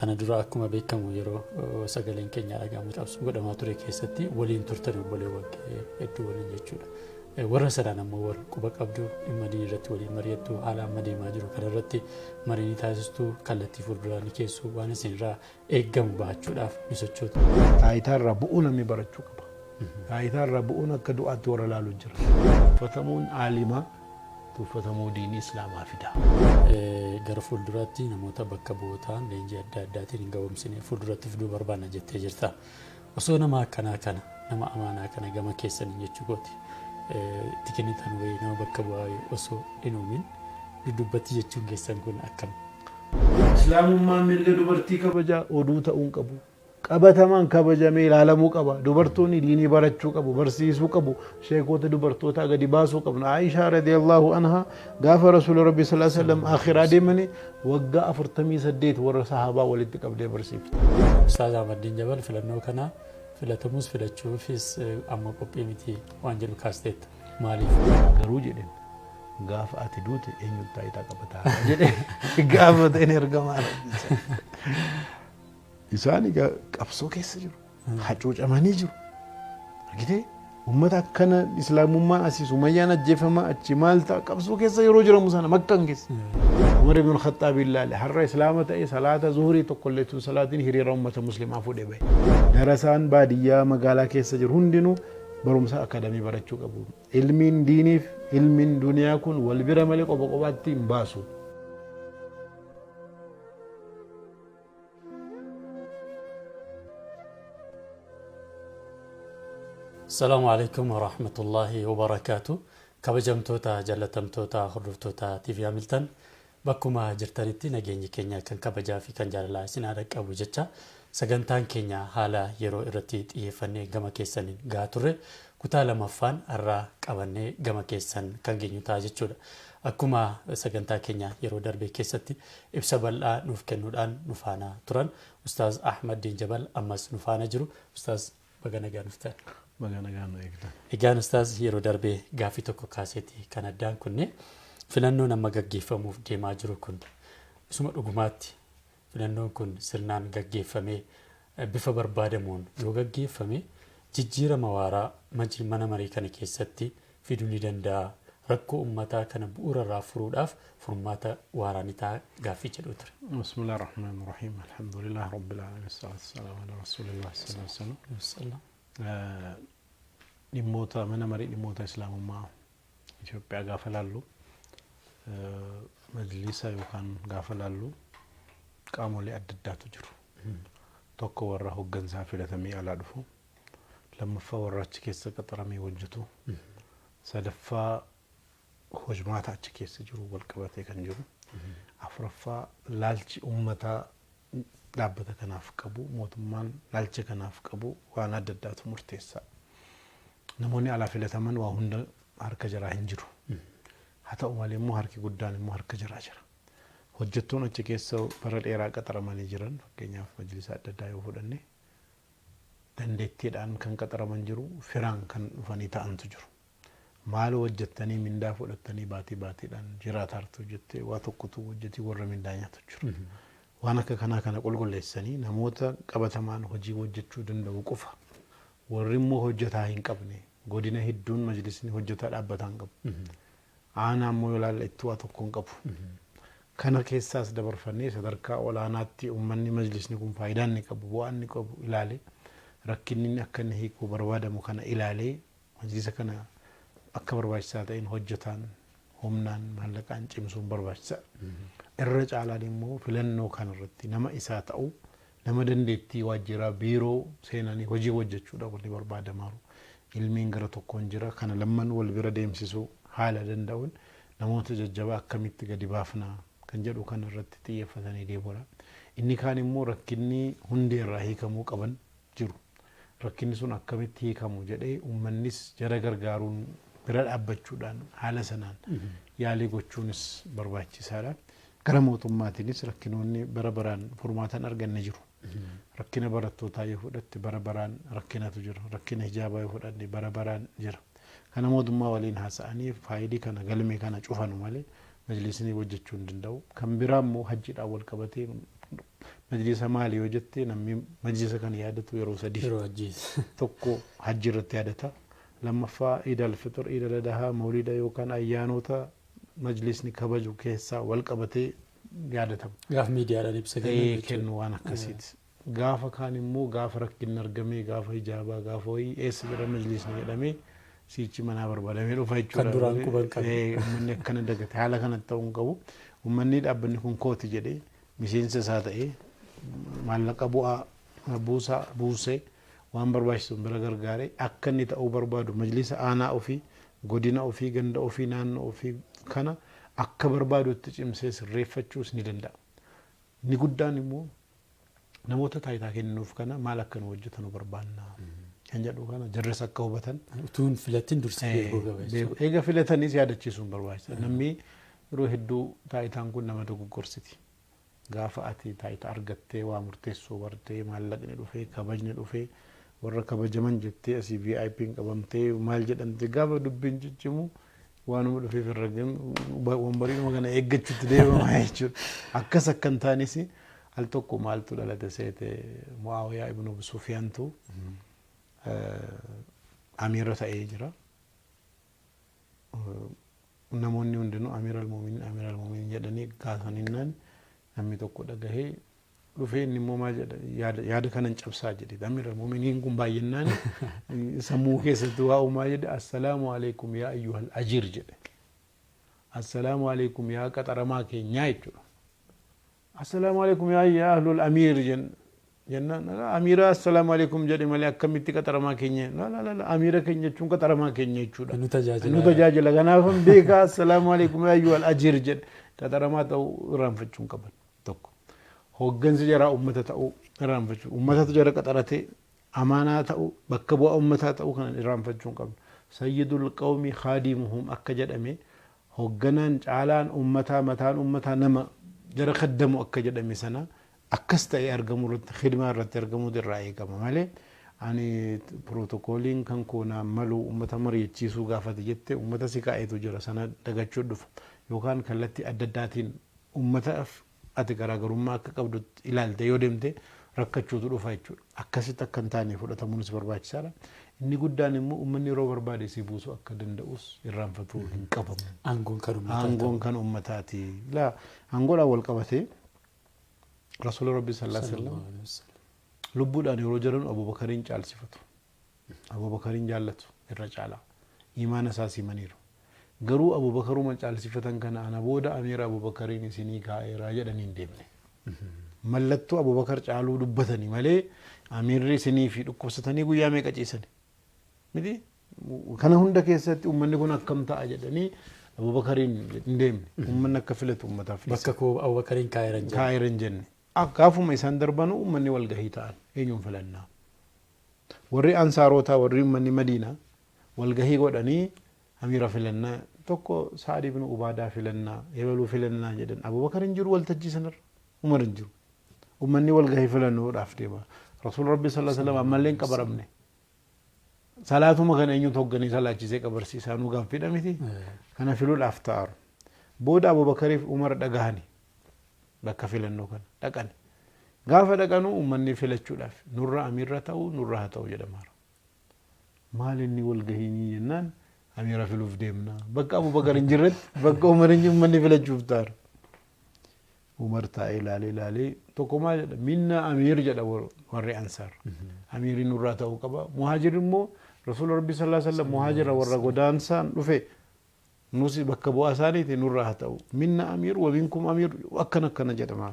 Ana dura akkuma beekamu yeroo sagaleen keenya dhagahamu cabsu godhamaa ture keessatti waliin turtan obboleewwan hedduu waliin jechuudha. Warra sadaan ammoo wal quba qabdu dhimma diinii irratti waliin mari'attu haala amma deemaa jiru kanarratti marii taasistuu kallattii fuulduraan keessu waan isinirraa eeggamu baachuudhaaf ni sochootu. Taayitaarraa bu'uu namni barachuu qaba. Taayitaarraa bu'uun akka du'aatti warra laalu jira. Tuffatamuun aalimaa tuffatamuu diinii islaamaa fida. Gara fuulduraatti namoota bakka bu'ootaan leenjii adda addaatiin hin ga'umsine fuulduratti fiduu barbaanna jettee jirta. Osoo nama akkanaa kana nama amaanaa kana gama keessan jechuu kooti. Itti kennitan wayii nama bakka bu'aa osoo hin uumin dubbatti jechuun keessan kun akkam? Islaamummaan mirga dubartii kabajaa oduu ta'uun qabu. Qabatamaan kabajamee ilaalamuu qaba. Dubartoonni diinii barachuu qabu, barsiisuu qabu, sheekota dubartootaa gadi baasuu qabu. Aishaa radiyallahu anhaa gaafa Rasuula Rabbi sallallahu alaihi wasallam akhiraa deemanii waggaa 48 warra sahaabaa walitti qabdee barsiifte. Ustaaz Ahmadiin Jabal filannoo kana filatamuus filachuufis amma qophii miti waan jedhu kaasteetta. Maaliif? Garuu jedhen gaafa ati duute eenyutu taayitaa qabataa jedhe gaafa ta'een ergamaa isaan qabsoo keessa jiru. Hacuucamanii jiru. Argitee ummata akkana islaamummaa asii Sumayyaan ajjeefamaa achi maal ta'a qabsoo keessa yeroo jiramu sana Makkaan keessa. Umar ibn Khattaab ilaale har'a islaama ta'e salaata zuhurii tokkollee tun salaatiin hiriira ummata muslimaa fuudhee bahe. Darasaan baadiyyaa magaalaa keessa jiru hundinuu barumsa akadamii barachuu qabu. Ilmiin diiniif ilmiin duniyaa kun wal bira malee qofa qofaatti hin baasu. السلام عليكم ورحمة الله وبركاته. كبجمتوتا جلتمتوتا خردوتوتا تيفي عملتن بكما جرتانيتي نجيني كينيا كان كبجا في كان جاللا سنادك أبو جتشا سجنتان كينيا حالا يرو إرتيت إيفاني غما كيسن غاتوري كتالا مفان أرى كاباني غما كيسن كان جينيو تاجتشودا أكما سجنتا كينيا يرو دربي كيستي إبسابل نفكنودان نفانا تران أستاذ أحمد دين جبل أمس نفانا جرو أستاذ بغانا غانفتان Egaan ustaaz yeroo darbee gaafii tokko kaaseeti kan addaan kunne filannoon amma gaggeeffamuuf deemaa jiru kun isuma dhugumaatti filannoon kun sirnaan gaggeeffamee bifa barbaadamuun yoo gaggeeffame jijjiirama waaraa mana marii kana keessatti fiduu ni danda'a. Rakkoo uummataa kana bu'uurarraa furuudhaaf furmaata waaraa ni ta'a gaafii jedhu ture. Bismillahir Rahmaanir Rahiim. Alhamdulillah Rabbil Aalamiin. Salaamu ala Rasuulillah sallallahu alaihi wasallam. dhimmoota mana marii dhimmoota islaamummaa Itoophiyaa gaafa laallu majlisa yookaan gaafa laallu qaamolee adda addaatu jiru. Tokko warra hoggansaa filatamee alaa dhufu, lammaffaa warra achi keessa qaxaramee hojjetu, sadaffaa hojmaata achi keessa jiru wal qabatee kan jiru, afuraffaa laalchi uummataa dhaabbata kanaaf qabu, mootummaan laalcha kanaaf qabu waan adda addaatu murteessaa. Namoonni alaa filataman waa hunda harka jaraa hin jiru. Haa ta'u malee immoo harki guddaan immoo harka jaraa jira. Hojjettoon achi keessa bara dheeraa qaxaramanii jiran fakkeenyaaf majlisa adda addaa yoo fudhanne dandeettiidhaan kan qaxaraman jiru, firaan kan dhufanii ta'antu jiru. Maal hojjettanii mindaa fudhattanii baatiidhaan jiraataartu hojjettee waa tokkotu hojjetii warra mindaa nyaatu jiru. Waan akka kanaa kana qulqulleessanii namoota qabatamaan hojii hojjechuu danda'u qofa warri immoo hojjetaa hin qabne godina hedduun majlisni hojjetaa dhaabbataan qabu. Aanaa immoo yoo ilaalle itti waa tokko hin qabu. Kana keessaas dabarfannee sadarkaa olaanaatti uummanni majlisni kun faayidaa inni qabu bu'aa inni qabu ilaalee rakkinni akka inni hiikuu barbaadamu kana ilaalee majlisa kana akka barbaachisaa ta'een hojjetaan humnaan maallaqaan cimsuun barbaachisaa. Irra caalaan immoo filannoo kanarratti nama isaa ta'u nama dandeettii waajjiraa biiroo seenanii hojii hojjechuudhaaf walii barbaadamaa ilmiin gara tokkoon jira kana lamman wal bira deemsisuu haala danda'uun namoota jajjabaa akkamitti gadi baafnaa kan jedhu kanarratti xiyyeeffatanii deemuudha. Inni kaan immoo rakkinni hundee irraa hiikamuu qaban jiru. Rakkinni sun akkamitti hiikamu jedhee uummannis jara gargaaruun bira dhaabbachuudhaan haala sanaan yaalii gochuunis barbaachisaadha. Gara mootummaatiinis rakkinoonni bara baraan furmaatan arganne jiru. Rakkina barattootaa yoo fudhatte bara baraan rakkinatu jira. Rakkina hijaabaa yoo fudhanne bara baraan jira. Kana mootummaa waliin haasa'anii faayidii kana galmee kana cufanu malee majlisni hojjechuu hin danda'u. Kan biraa immoo hajjiidhaan wal qabatee majlisa maalii yoo jettee namni majlisa kan yaadatu yeroo sadii. Yeroo ajjees. Tokko hajji irratti yaadata. Lammaffaa Iidal Fixir, Iidal Adhaa, Mawlida yookaan ayyaanota majlisni kabaju keessaa wal qabatee yaadatama. Gaaf miidiyaadhaan ibsa kennu waan akkasiiti. Gaafa kaan immoo gaafa rakkinni argamee gaafa hijaabaa gaafa wayii eessa jira majlisni jedhamee siichi manaa barbaadamee dhufa jechuudha. Kan duraan quban qabu. Uummanni akkana dagate haala kanatti ta'uu hin qabu. Uummanni dhaabbanni kun kooti jedhee miseensa isaa ta'ee maallaqa bu'aa buusee waan barbaachisu bira gargaaree akka inni ta'uu barbaadu majlisa aanaa ofii godina ofii ganda ofii naannoo ofii kana akka barbaadutti cimsee sirreeffachuus ni danda'a. Ni guddaan immoo namoota taayitaa kennuuf kana maal akka nu hojjetan barbaanna kan jedhu kana jarris akka hubatan utuun filatiin dursee beeku. Eega filatanis yaadachiisuun barbaachisa. Namni yeroo hedduu taayitaan kun nama dogoggorsiti. Gaafa ati taayitaa argattee waa murteessuu bartee maallaqni dhufee kabajni dhufee warra kabajaman jettee asii VIP'n qabamtee maal jedhamte gaafa dubbiin ciccimu waanuma dhufee firragin wambariinuma kana eeggachuutti deemamaa jechuudha. Akkas akka hin taanes al tokko maaltu dhalate seete Mu'aawiyaa ibn Sufyaantu amiira ta'ee jira. Namoonni hundinuu amiira al-mu'miniin jedhanii kaasaninnaan namni tokko dhagahee dhufee inni immoo maal jedha yaada kanan cabsaa jedhe amiira al-mu'miniin kun baay'inaan sammuu keessatti waa uumaa jedhe assalaamu alaikum yaa ayyuhal ajiir jedhe. Assalaamu alaikum yaa qaxaramaa keenyaa jechuudha. Assalaamu alaikum yaa ahlul amiir jennaan amiira assalaamu alaikum jedhe malee akkamitti qaxaramaa keenya la amiira keenya jechuun qaxaramaa keenya jechuudha. Nu tajaajila kanaafan beekaa assalaamu alaikum yaa ayyuhal ajiir jedhe qaxaramaa ta'uu irraanfachuun qaban tokko. Hooggansi jaraa uummata ta'uu irraanfachuu uummatatu jara qaxaratee amaanaa ta'uu bakka bu'aa uummataa ta'uu kan irraanfachuun qabnu. Sayyidul qawmi khaadimuhum akka jedhame hoogganaan caalaan uummataa mataan uummataa nama jara kaddamu akka jedhame sana akkas ta'ee argamu irratti khidmaa irratti argamu irraa eegama malee ani pirootokooliin kan koonaan malu uummata mari'achiisuu gaafate jette uummata si kaa'eetu jira sana dagachuu dhufa yookaan kallattii adda addaatiin uummataaf ati garaagarummaa akka qabdu ilaalte yoo deemte rakkachuutu dhufa jechuudha. Akkasitti akka hin taane fudhatamuunis barbaachisaadha. Inni guddaan immoo uummanni yeroo barbaade si buusuu akka danda'us irraanfatuu hin qabamu. Aangoon kan uummataati. Aangoodhaan wal qabatee Rasuula Rabbi sallallahu alaihi wasallam lubbuudhaan yeroo jiran Abubakariin caalsifatu. Abubakariin jaallatu irra caalaa. Imaana isaa simaniiru. Garuu Abubakaruma caalsifatan kana ana booda amiira Abubakariin isinii kaa'eeraa jedhanii hin deemne. Mallattoo Abubakar caaluu dubbatanii malee amiirri isinii fi dhukkubsatanii guyyaa meeqa ciisani. Miti kana hunda keessatti uummanni kun akkam ta'a jedhanii Abubakariin hin deemne. Uummanni akka filatu uummataaf filatu. Bakka koo Abubakariin kaa'eeran jenne. Akkaafuma isaan darbanu uummanni wal gahii ta'an eenyuun filannaa. Warri ansaarotaa warri uummanni Madiinaa wal gahii godhanii amiira filannaa tokko Sa'ad ibn Ubaadaa filannaa Ebaluu filannaa jedhan Abubakariin jiru waltajjii sanarra Umar hin jiru. Uummanni wal gahii filannoodhaaf deema. Rasuul Rabbi sallallahu alaihi wasallam ammallee hin qabaramne. Salaatuma kana eenyutu hogganii salaachisee qabarsiisaa nu gaaffiidha miti. Kana filuudhaaf ta'aru. Booda Abubakariif Umar dhagahani bakka filannoo kana dhaqan. Gaafa dhaqanu uummanni filachuudhaaf nurra amiirra ta'u nurra haa ta'u jedhama. Maal inni wal gahii jennaan amiira filuuf deemna. Bakka Abubakar hin jirretti bakka Umar hin uummanni filachuuf ta'aru. Umar taa'ee ilaalee tokko maal jedha minna amiir jedha warri ansaar. Amiirri nurraa ta'uu qaba. Muhaajir immoo Rasuul Rabbi sallallahu alaihi wasallam muhaajira warra godaansaan dhufe nusi bakka bu'aa isaaniiti nurraa haa ta'u. Minna amiir wa minkum amiir akkana jedhama.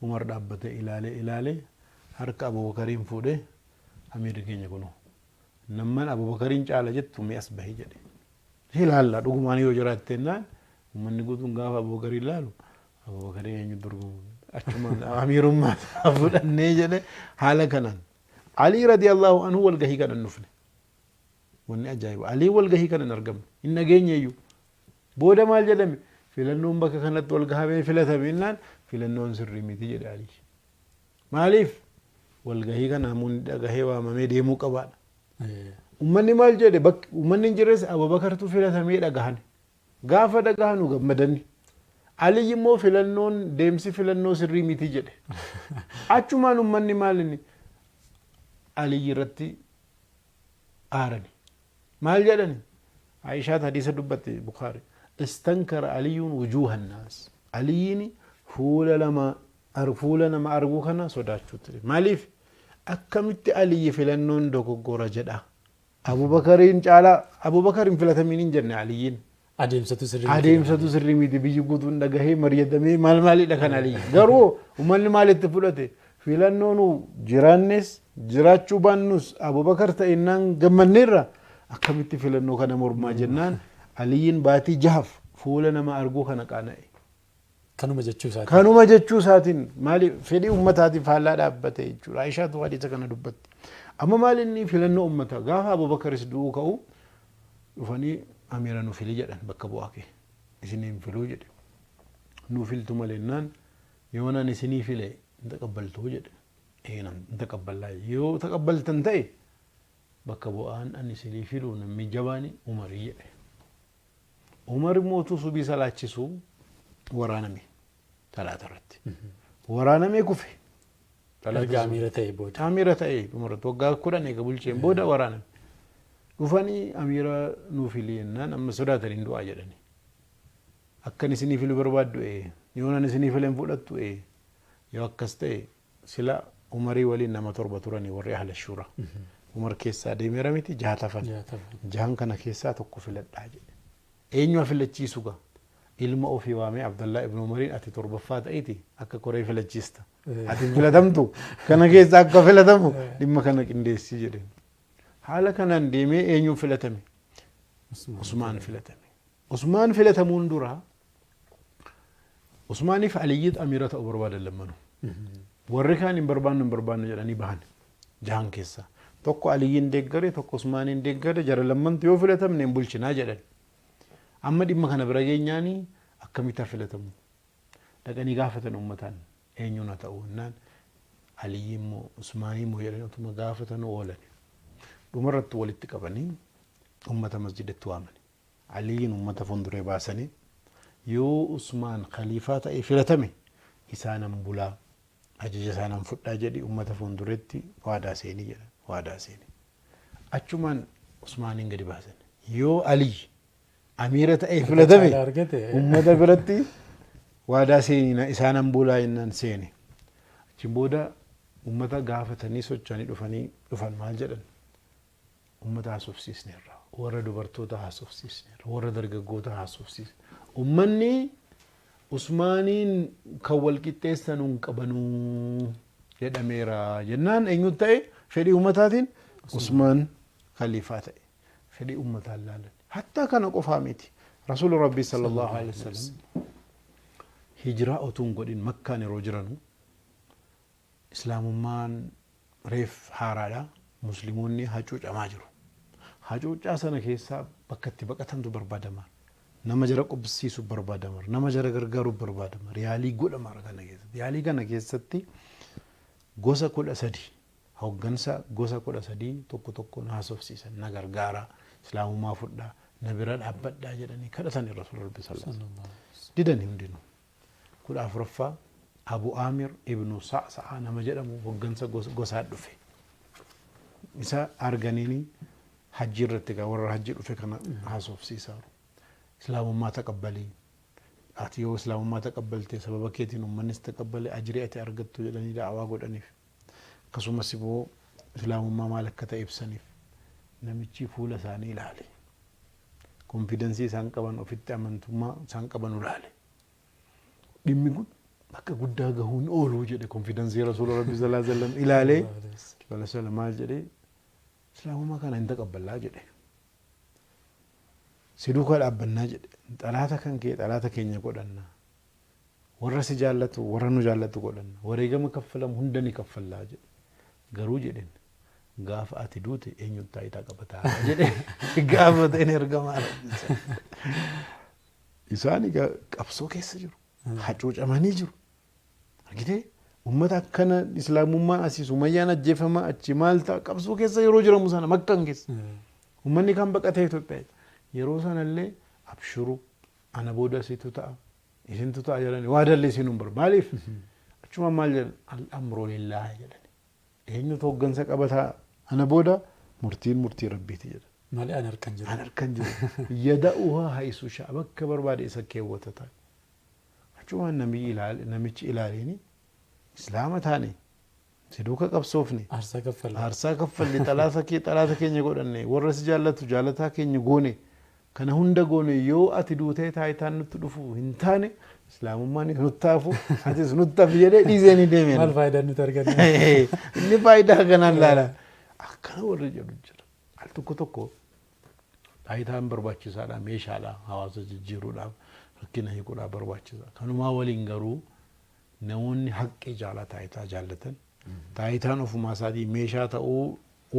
Umar dhaabbatee ilaalee harka Abubakariin fuudhee amiirri keenya kunu. Namman Abubakariin caala jettu mi'as bahii jedhe. Ilaalla dhugumaan yoo jiraatte jennaan uummanni guutuun gaafa Abubakariin ilaalu Abubakariin eenyu dorgomu achuma amiirummaa fudhannee jedhe haala kanaan. Ali radiyallahu anhu wal gahii kanan dhufne. Wanni ajaa'iba. Ali wal gahii kanan argamne. Hin nageenye iyyuu. Booda maal jedhame filannoon bakka kanatti wal gahamee filatame innaan filannoon sirrii miti jedhe Ali. Maaliif wal gahii kana namoonni dhagahee waamamee deemuu qabaadha. Uummanni maal jedhe uummanni hin jirres Abubakartu filatamee dhagahan. Gaafa dhagahanu gammadanni. Aliyyi immoo filannoon deemsi filannoo sirrii miti jedhe. Achumaan uummanni maalinni Aliyyi irratti aarani. Maal jedhani? Aishaat hadiisa dubbatti Bukaari. Istankara Aliyyuun wujuuha naas. Aliyyiin fuula nama arguu kana sodaachuu ture. Maaliif? Akkamitti Aliyyi filannoon dogoggora jedha. Abubakariin caalaa Abubakariin filatamiin hin jenne Aliyyiin. Adeemsatu sirrii miti biyyi guutuun dhagahee mari'atamee maalidha kan Aliyyi. Garuu uummanni maalitti fudhate? Filannoon jiraannes jiraachuu baannus Abubakar ta'innaan gammanneerra akkamitti filannoo kana mormaa jennaan Aliyyiin baatii 6 fuula nama arguu kana qaana'e. Kanuma jechuu isaatiin maali fedhii uummataatiif faallaa dhaabbate jechuudha. Aishaatu hadiisa kana dubbatti. Amma maali inni filannoo uummataa gaafa Abubakaris du'uu ka'u dhufanii amiira nu fili jedhan bakka bu'aa kee isiniin filuu jedhe. Nu filtu malennaan yoo nan isinii file hin taqabbaltuu jedhe. Hin taqabballaa yoo taqabbaltan ta'e bakka bu'aan ani isinii filuu namni jabaani Umarii jedhe. Umar mootuu subii salaachisuu waraaname talaata irratti. Waraanamee kufe. Amiira ta'e dhumarratti waggaa 10 eega bulcheen booda waraaname. Dhufanii amiira nuu filii jennaan amma sodaatanii du'aa jedhani. Akkan isinii filuu barbaaddu yoo nan isinii fileen fudhattu yoo akkas ta'e sila Umarii waliin nama 7 turanii warri ahla shuura. Umar keessaa deemeera miti 6 hafan. 6 kana keessaa tokko filadhaa jedhe. Eenyu filachiisu gaa? Ilma ofii waamee Abdallah ibn Umariin ati 7ffaa ta'iti akka koree filachiista. Ati filatamtu kana keessa akka filatamu dhimma kana qindeessii jedhe. Haala kanaan deemee eenyu filatame? Usmaan filatame. Usmaan filatamuun dura Usmaaniif Aliyyiit amiira ta'uu barbaadan lammanu. Warri kaan hin barbaannu jedhanii bahan 6 keessa. Tokko Aliyyiin deeggare tokko Usmaaniin deeggare jara lammantu yoo filatamne hin bulchinaa jedhan. Amma dhimma kana bira geenyaanii akkamitti filatamu? Dhaqanii gaafatan uummataan eenyuun haa ta'u jennaan Aliyyi immoo Usmaanii immoo jedhanii utuma gaafatan oolan. Dhumarratti walitti qabanii uummata masjidatti waaman. Aliyyiin uummata fuulduree baasanii yoo Usmaan khaliifaa ta'e filatame isaanan bulaa ajaja isaanan fudhaa jedhi uummata fuulduretti waadaa seenii jedhan. Waadaa seenii. Achumaan Usmaaniin gadi baasan. Yoo Aliyyi amiira ta'e filatame uummata biratti waadaa seenii isaanan bulaa jennaan seene. Achiin booda uummata gaafatanii socho'anii dhufan maal jedhan? Uummata haasofsiisneerra. Warra dubartoota haasofsiisneerra. Warra dargaggoota haasofsiisne. Uummanni Usmaaniin kan wal qixxeessan hin qabanuu jedhameera jennaan eenyu ta'e fedhii uummataatiin Usmaan khaliifaa ta'e. Fedhii uummataan laalan. Hatta kana qofaa miti. Rasuul Rabbii sallallahu alaihi wasallam hijiraa otuun godhin Makkaan yeroo jiranu Islaamummaan reef haaraadha. Musliimoonni hacuucamaa jiru. Hacuucaa sana keessaa bakka itti baqatantu barbaadama. Nama jara qubsiisu barbaadama. Nama jara gargaaru barbaadama. Yaalii godhama kana keessatti. Yaalii kana keessatti gosa 13 hooggansa gosa 13 tokkoon haasofsiisan na gargaara Islaamummaa fudhaa na bira dhaabbadhaa jedhanii kadhatan Rasuul Rabbii sallallahu alaihi wasallam. Didanii hundinuu. 14ffaa Abu Amir ibn Sa'sa'a nama jedhamu hooggansa gosaa dhufe. Isa arganiini hajji irratti warra hajji dhufe kana haasofsiisaa. Islaamummaa taqabbalii. Ati yoo Islaamummaa taqabbalte sababa keetiin uummannis taqabbale ajrii ati argattu jedhanii da'awaa godhaniif. Akkasumas immoo Islaamummaa maal akka ta'e ibsaniif. Namichi fuula isaanii ilaale. Konfidensii isaan qaban ofitti amantummaa isaan qaban ilaale. Dhimmi kun bakka guddaa gahuun ooluu jedhe konfidensii Rasuul Rabbii sallallahu alaihi wasallam ilaalee sallallahu maal jedhee Islaamummaa kana hin taqabballaa jedhe. Siduu koo dhaabbannaa jedhe. Xalaata kan kee xalaata keenya godhanna. Warra si jaallatu warra nu jaallatu godhanna. Wareegama kaffalamu hunda ni kaffallaa jedhe. Garuu jedhen gaafa ati duute eenyu taayitaa qabataa jedhe gaafa ta'een ergamaa isaan qabsoo keessa jiru. Hacuucamanii jiru. Argitee uummata akkana Islaamummaa asii Sumayyaan ajjeefamaa achi maal ta'a qabsoo keessa yeroo jiramu sana Makkaan keessa. Uummanni kan baqatee Itoophiyaa yeroo sanallee abshuru ana booda asiitu ta'a isintu ta'a jedhani waa dallee isiin bar maaliif achuma maal jedhan al-amru lillahi jedhani eenyutu hoggansa qabataa ana booda murtii rabbiiti jedhan malee an harkan jiru yada'uha haisu sha'a bakka barbaade isa keewwata ta'a achuma namichi ilaaleeni islaama taane si duuka qabsoofne aarsaa kaffalli xalaata keenya godhanne warra si jaallatu jaalataa keenya goone kana hunda goone yoo ati duutee taayitaan nutti dhufu hin taane islaamummaan nuttaafu atis nuttaaf jedhee dhiisanii deemeen maal faayidaa nuti arganne inni faayidaa kanaan laala akkana warri jedhu jira al tokko taayitaan barbaachisaadha meeshaadha hawaasa jijjiiruudhaaf rakkina hiikuudhaaf barbaachisa kanumaa waliin garuu namoonni haqqii taayitaa jaallatan taayitaan ofumaa isaatii meeshaa ta'uu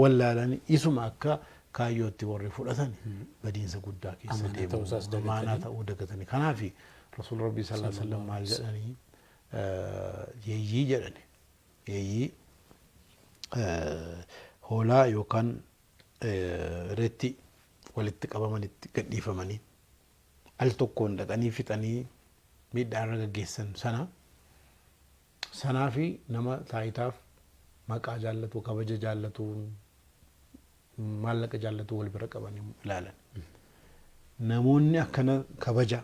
wallaalanii isuma akka kaayyootti warri fudhatan badiinsa guddaa keessa deemu amaanaa ta'uu dagatanii kanaaf rasuul rabbii sallallahu alaihi wasallam maal jedhanii yeeyyii jedhani yeeyyii hoolaa yookaan reetti walitti qabamanitti gadhiifamanii al tokkoon dhaqanii fixanii miidhaa irra gaggeessan sanaa fi nama taayitaaf maqaa jaallatu kabaja jaallatu maallaqa jaallatu wal bira qabanii ilaalan namoonni akkana kabaja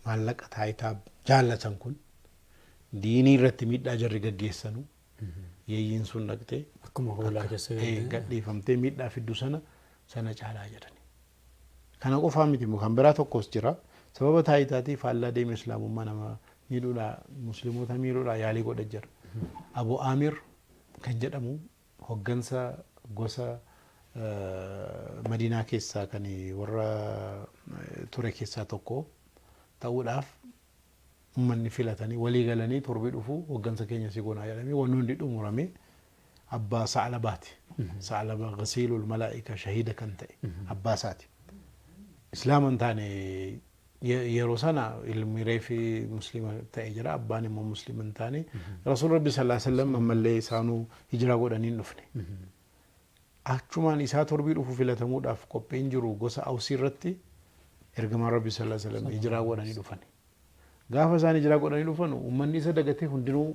maallaqa taayitaa jaallatan kun diinii irratti miidhaa jarri gaggeessanu yeeyyiin sun dhaqxee akkuma hoolaa keessa gadhiifamtee miidhaa fiddu sana caalaa jedhani kana qofaa miti kan biraa tokkos jira sababa taayitaatiif faallaa deeme islaamummaa nama miidhuudha musliimoota miidhuudha yaalii godha jira Abu Amir kan jedhamu hoggansa gosa Madiinaa keessaa kan warra ture keessaa tokko ta'uudhaaf ummanni filatanii walii galanii torbii dhufu hoggansa keenya si goonaa jedhamee wanni hundi dhumurame abbaa Sa'labaati Sa'laba ghasiilul malaa'ika shahiida kan ta'e abbaa isaati islaaman taane yeroo sana ilmi reefi muslima ta'e jira abbaan immoo muslima hin taane rasuul rabbi sallallahu alaihi wasallam ammallee isaanuu hijraa godhanii dhufne achumaan isaa torbii dhufu filatamuudhaaf qophiin jiru gosa Awsii irratti ergamaan rabbi sallallahu alaihi wasallam hijraa godhanii dhufan gaafa isaan hijraa godhanii dhufan ummanni isa dagatee hundinuu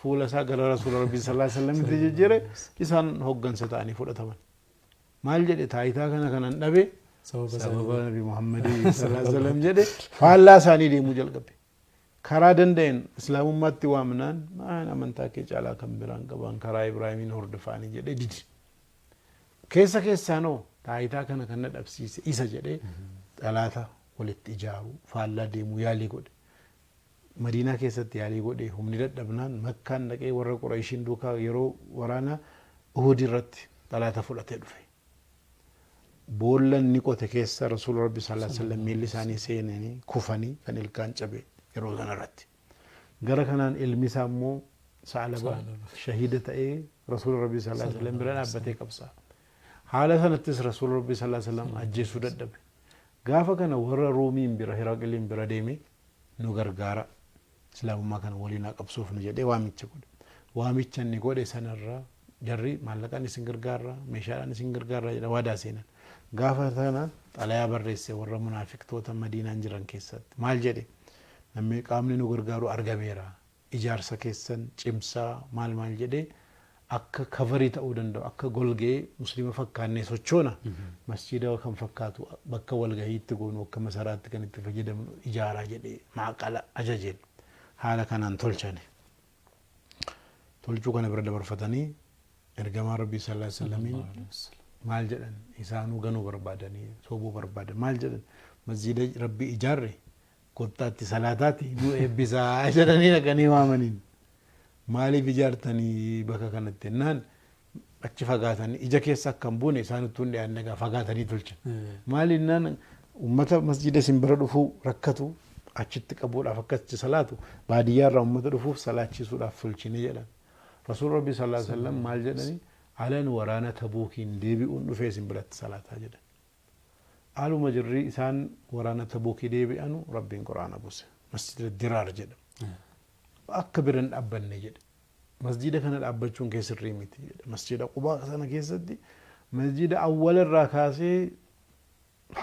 fuula isaa gara rasuul rabbi sallallahu alaihi wasallam itti jijjiire isaan hoggansa ta'anii fudhataman maal jedhe taayitaa kanan dhabe sababa nabi Muhammad sallallahu alaihi wasallam jedhe faallaa isaanii deemuu jalqabe karaa danda'een islaamummaatti waamnaan maan amantaa kee caalaa kan biraan qaban karaa Ibraahimiin hordofaanii jedhe didi keessaanoo taayitaa kana kan dhabsiise isa jedhe xalaata walitti ijaaru faallaa deemuu yaalii godhe Madiinaa keessatti yaalii godhe humni dadhabnaan Makkaan dhaqee warra Qurayshiin duukaa yeroo waraana Uhud irratti xalaata fudhatee dhufe boollan ni qote keessa rasuul rabbi sallallahu alaihi wasallam miilli isaanii seenanii kufanii kan ilkaan cabe yeroo sanarratti gara kanaan ilmi isaa immoo Sa'laba shahiida ta'ee rasuul rabbi sallallahu alaihi wasallam bira dhaabbatee qabsaa haala sanattis rasuul rabbi sallallahu alaihi wasallam ajjeesuu dadhabe gaafa kana warra Roomiin bira Hiraqiliin bira deeme nu gargaara islaamummaa kana waliin qabsuufnu jedhee waamicha godhe waamicha inni godhe sanarraa jarri maallaqaan isin gargaara meeshaadhaan isin gargaara jedha waadaa seenan gaafa sana xalayaa barreesse warra munaafiqtoota Madiinaan jiran keessatti maal jedhe namni qaamni nu gargaaru argameera ijaarsa keessan cimsaa maal jedhe akka kaverii ta'uu danda'u akka golgee muslima fakkaannee sochoona masjida kan fakkaatu bakka walgahiitti goonu akka masaraatti kan itti fayyadamnu ijaaraa jedhe maaqala ajajeen haala kanaan tolchane tolchuu kana bira dabarfatanii ergamaa rabbii sallallahu alaihi wasallam maal jedhan isaanuu ganuu barbaadanii soobuu barbaadan maal jedhan masjida rabbii ijaarre kottaatti salaataatti nu eebbisaa jedhanii dhaqanii waamaniin maaliif ijaartanii bakka kanatti naan achi fagaatanii ija keessa akkam buune isaanittuu hin dhiyaanne gaa fagaatanii tolchan maaliif naan ummata masjida isin bira dhufuu rakkatu achitti qabuudhaaf akkasitti salaatu baadiyyaarraa ummata dhufuuf salaachisuudhaaf tolchine jedhan rasuul rabbi sallallahu alaihi wasallam maal jedhanii alan waraana tabuukiin deebi'uun dhufee isin biratti salaataa jedhan aluma jirri isaan waraana tabuukii deebi'anu rabbiin quraana buuse masjida diraar jedha akka biran dhaabbanne jedhe masjida kana dhaabbachuun keessirrii miti jedhe masjida Qubaa sana keessatti masjida awwalarraa kaasee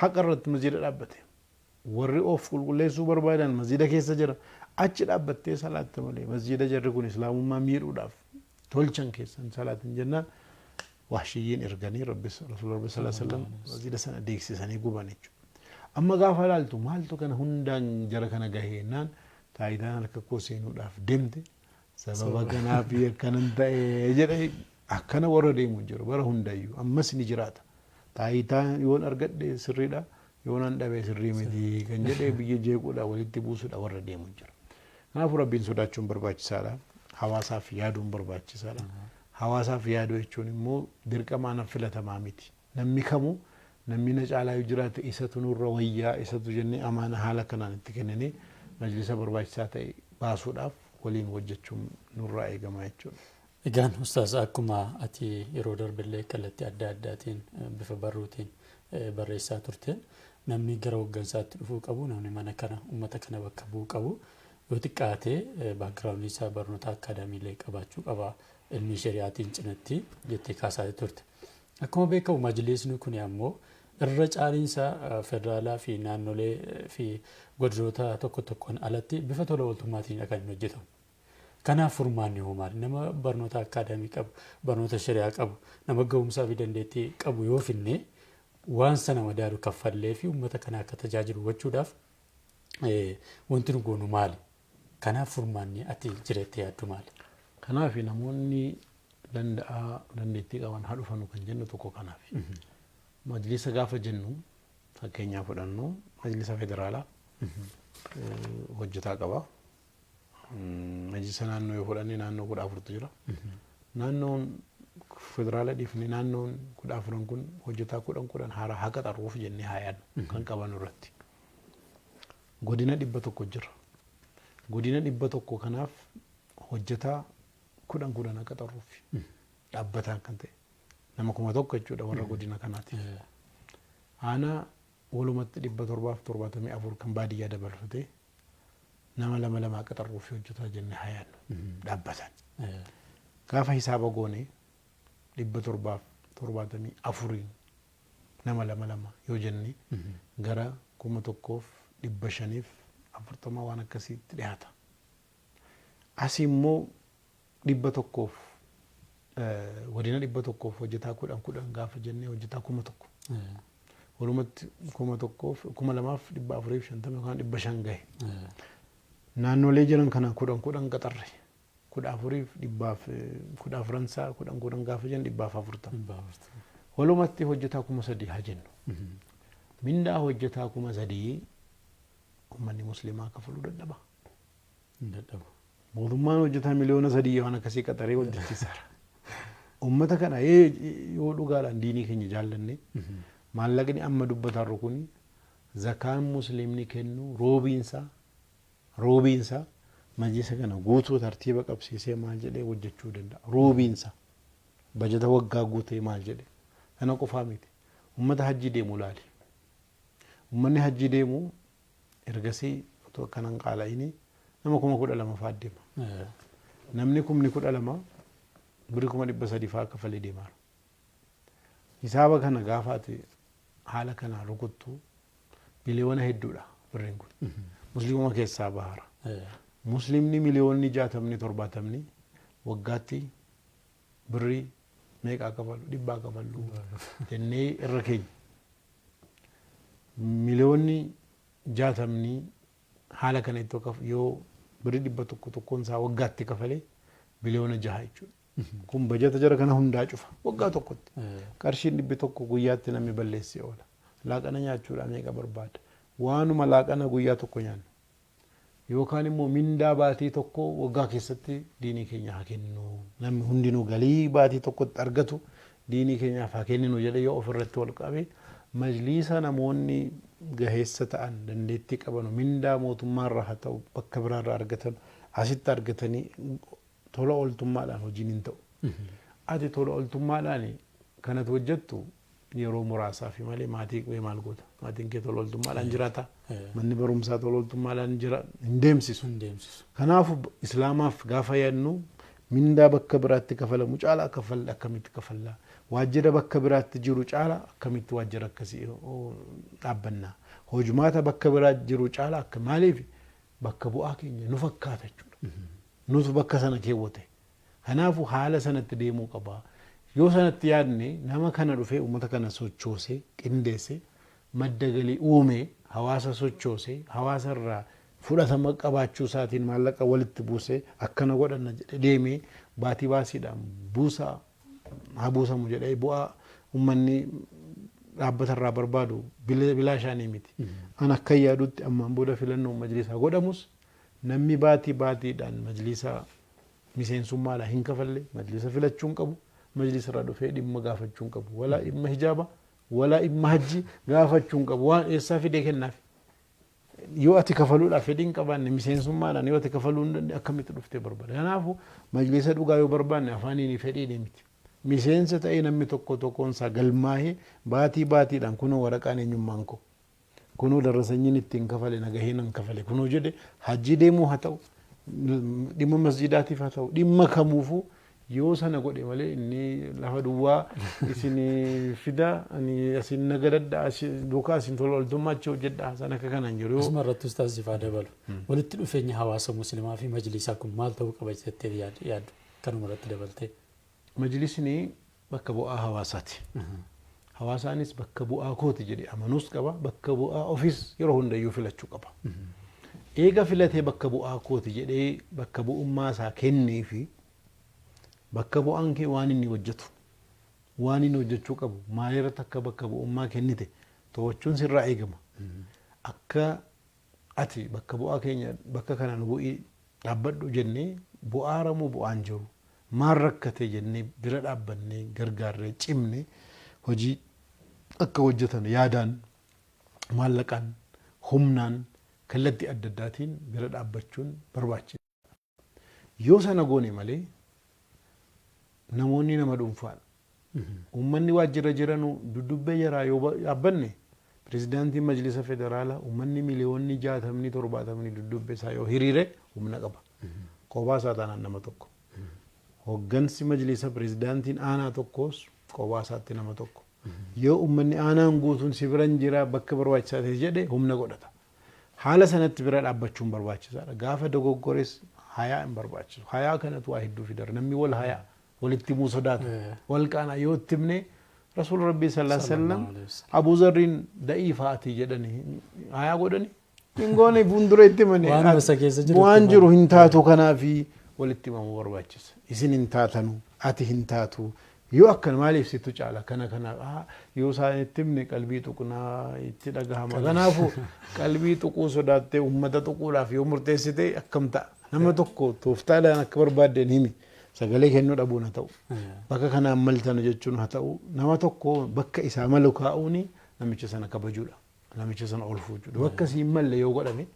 haqa irratti masjida dhaabbate warri of qulqulleessuu barbaadan masjida keessa jira achi dhaabbattee salaatte malee masjida jarri kun islaamummaa miidhuudhaaf tolchan keessan salaatin jennaan wahshiyyiin erganii rasuula rabbi sallallahu alaihi wasallam masjida sana deeksisanii guban jechuudha. Amma gaafa ilaaltu maaltu kana hundaan jara kana gaheenaan taayitaan harka koo seenuudhaaf deemte sababa kanaaf akkanan ta'e jedhee akkana warra deemu jiru bara hundayyuu ammas ni jiraata. Taayitaan yoon argadhe sirriidha yoon an dhabe sirrii miti kan jedhee biyya jeequudha walitti buusuudha warra deemu jiru. Kanaafuu rabbiin sodaachuun barbaachisaadha. Hawaasaaf yaaduun barbaachisaadha. Hawaasaaf yaaduu jechuun immoo dirqamaan filatamaa miti. Namni kamuu namni na caalaa yoo jiraate isatu nurra wayyaa isatu jennee amaana haala kanaan itti kennanii majlisa barbaachisaa ta'e baasuudhaaf waliin hojjechuun nurraa eegama jechuudha. Egaan ustaas akkuma ati yeroo darbillee kallattii adda addaatiin bifa barruutiin barreessaa turteen namni gara hooggansaatti dhufuu qabu namni mana kana uummata kana bakka bu'uu qabu yoo xiqqaatee baakgiraawundii isaa barnoota akaadaamiilee qabaachuu qaba ilmi shari'aatiin cinatti jettee kaasaa turte. Akkuma beekamu majlisni kun ammoo irra caaliinsa federaalaa fi naannolee fi godinoota tokko tokkoon alatti bifa tola ooltummaatiin kan hojjetamu. Kanaaf furmaanni hoo maali? Nama barnoota akaadaamii qabu, barnoota shari'aa qabu, nama ga'umsaa fi dandeettii qabu yoo finne waan sana madaalu kaffallee fi uummata kana akka tajaajilu gochuudhaaf wanti nu goonu maali? Kanaaf furmaanni ati jireettee yaaddu maali? Kanaaf namoonni dandeettii qaban haa dhufanu kan jennu tokko kanaaf. Majlisa gaafa jennu fakkeenyaa fudhannu majlisa federaalaa hojjetaa qaba. Majlisa naannoo yoo fudhanne naannoo 14 jira. Naannoon federaala dhiifne naannoon 14 kun hojjetaa 10 haaraa haa qaxaruuf jennee haa yaadnu kan qaban irratti. Godina 100 jira. Godina 100 kanaaf hojjetaa 10 haa qaxaruuf dhaabbataan kan ta'e. Nama 1,000 jechuudha warra godina kanaati. Aanaa walumatti 774 kan baadiyyaa dabalfatee nama lama qaxaruuf hojjetaa jennee haa yaadnu dhaabbataan. Gaafa hisaaba goone 774 nama lama yoo jenne gara 1,540 waan akkasiitti dhiyaata. Asii immoo 100 godina 100 hojjetaa 10 gaafa jennee hojjetaa 1,000 walumatti 1,250 yookaan 500 gahe. Naannolee jiran kana 10 qaxarre 14,000 gaafa jennu 140. Walumatti hojjetaa 3,000 haa jennu. Mindaa hojjetaa 3,000 uummanni musliimaa kafaluu dadhaba. Mootummaan hojjetaa miliyoona 3 waan akkasii qaxaree hojjechiisaara. Uummata kana yoo dhugaadhaan diinii keenya jaallanne maallaqni amma dubbatarru kun zakaan musliimni kennu roobiinsa majlisa kana guutuu tartiiba qabsiisee maal jedhee hojjechuu danda'a. Roobiinsa bajata waggaa guutee maal jedhe kana qofaa miti. Uummata hajjii deemu laali. Uummanni hajjii deemu ergasii otoo akkanaan qaala'ini nama 12,000 fa'aa deema. Namni 12,000 birrii 300 fa'aa kafalee deemaa. Hisaaba kana gaafaati haala kanaan rukuttu biliyoona hedduudha birriin kun. Musliimuma keessaa bahara. Musliimni miliyoonni 60 70 waggaatti birrii meeqaa kafalu 100 kafalu jennee irra keenya. Miliyoonni 60 haala kana ittoo yoo birrii 100 isaa waggaatti kafalee biliyoona 6 jechuudha. Kun bajata jara kana hundaa cufa waggaa tokkotti. Qarshiin 100 guyyaatti namni balleessee oola. Laaqana nyaachuudhaan meeqa barbaada? Waanuma laaqana guyyaa tokko nyaannu. Yookaan immoo mindaa baatii tokko waggaa keessatti diinii keenya haa kennu. Namni hundinuu galii baatii tokkotti argatu diinii keenyaaf haa kenninu jedhee yoo ofirratti wal qabe majlisa namoonni gaheessa ta'an dandeettii qaban mindaa mootummaarraa haa ta'u bakka biraarraa argatan asitti argatanii tola ooltummaadhaan hojiin hin ta'u. Ati tola ooltummaadhaan kanatu hojjettu yeroo muraasaa fi malee maatii qee maal goota? Maatiin kee tola ooltummaadhaan jiraata. Manni barumsaa tola ooltummaadhaan jira hin deemsisu. Kanaafuu islaamaaf gaafa yaadnu mindaa bakka biraatti kafalamu caalaa kafalla akkamitti kafallaa waajjira bakka biraatti jiru caalaa akkamitti waajjira akkasii dhaabbannaa hojumaata bakka biraatti jiru caalaa akka maaliif bakka bu'aa keenya nu fakkaata jechuudha nutu bakka sana keewwate kanaafu haala sanatti deemuu qaba yoo sanatti yaadne nama kana dhufee uummata kana sochoosee qindeessee madda galii uumee hawaasa sochoosee hawaasa irraa fudhatama qabaachuu isaatiin maallaqa walitti buusee akkana godhanna jedhee deemee baatii baasiidhaan buusaa haa buusamu jedhee bu'aa uummanni dhaabbata irraa barbaadu bilaashaanii miti. An akka yaadutti ammaan booda filannoo majlisaa godhamus namni baatiidhaan majlisaa miseensummaadhaan hin kafalle majlisa filachuu hin qabu majlisa irraa dhufee dhimma gaafachuu hin qabu walaa dhimma hijaaba walaa dhimma hajji gaafachuu hin qabu waan eessaa fidee kennaaf. Yoo ati kafaluudhaaf fedhii hin qabaanne miseensummaadhaan yoo ati kafaluu hin dandeenye akkamitti dhuftee barbaada. Kanaafuu majlisa dhugaa yoo barbaanne afaaniin fedhiin miti. Miseensa ta'ee namni tokkoon isaa galmaahee baatiidhaan kunoo waraqaan eenyummaan koo kunoo darrasanyiin ittiin kafale nagaheen hin kafale kunoo jedhe hajji deemuu haa ta'u dhimma masjidaatiif haa ta'u dhimma kamuufuu yoo sana godhe malee inni lafa duwwaa isin fida ani asin nagadadda duukaa asin tola oltummaa achi hojjedha sana akka kanaan jiru. Asuma irratti ustaas ifaa dabalu walitti dhufeenya hawaasa muslimaa fi majlisaa kun maal ta'uu qaba jettee yaaddu kanuma irratti dabaltee. Majlisni bakka bu'aa hawaasaati. Hawaasaanis bakka bu'aa kooti jedhee amanuus qaba bakka bu'aa ofiis yeroo hundayyuu filachuu qaba. Eega filatee bakka bu'aa kooti jedhee bakka bu'ummaa isaa kennee fi bakka bu'aan kee waan inni hojjetu waan inni hojjechuu qabu maalirratti akka bakka bu'ummaa kennite to'achuun sirraa eegama. Akka ati bakka bu'aa keenya bakka kanaan bu'ii dhaabbadhu jennee bu'aaramu bu'aan jiru maal rakkate jennee bira dhaabbannee gargaarree cimne hojii akka hojjetan yaadaan maallaqaan humnaan kallattii adda addaatiin bira dhaabbachuun barbaachisaadha. Yoo sana goone malee namoonni nama dhuunfaadha. Uummanni waajjira jiranu duddubbee jaraa yoo dhaabbanne pirezidaantiin majlisa federaalaa uummanni miliyoonni 60-70 duddubbee isaa yoo hiriire humna qaba. Qophaa isaa taanaan nama tokko. Hoggansi majlisa pirezidaantiin aanaa tokkos qophaa isaatti nama tokko. Yoo uummanni aanaan guutuun si biran jira bakka barbaachisaa ta'e jedhe humna godhata. Haala sanatti bira dhaabbachuun barbaachisaadha. Gaafa dogoggores hayaa hin barbaachisu. Hayaa kanatu waa hedduu fidara. Namni wal hayaa walitti muu sodaatu. Wal qaana yoo itti himne Rasuul Rabbii sallallahu alaihi wasallam Abu Zarriin da'ii fa'aati jedhani hayaa godhani. Ingoone fuuldura itti himani. Waan jiru hin taatu kanaafi walitti himamuu barbaachisa. Isin hin taatanu ati hin taatu. Yoo akkan maaliif situ caala kana yoo isaan itti himne qalbii tuqnaa itti dhagahama. Kanaafuu qalbii tuquu sodaattee uummata tuquudhaaf yoo murteessite akkam ta'a. Nama tokko tooftaadhaan akka barbaaddeen himi. Sagalee kennuu dhabuun haa ta'u. Bakka kanaan maltanu jechuun haa ta'u. Nama tokko bakka isaa malu kaa'uuni namicha sana kabajuudha. Namicha sana ol fuudhuudha. Bakka siin malle yoo godhame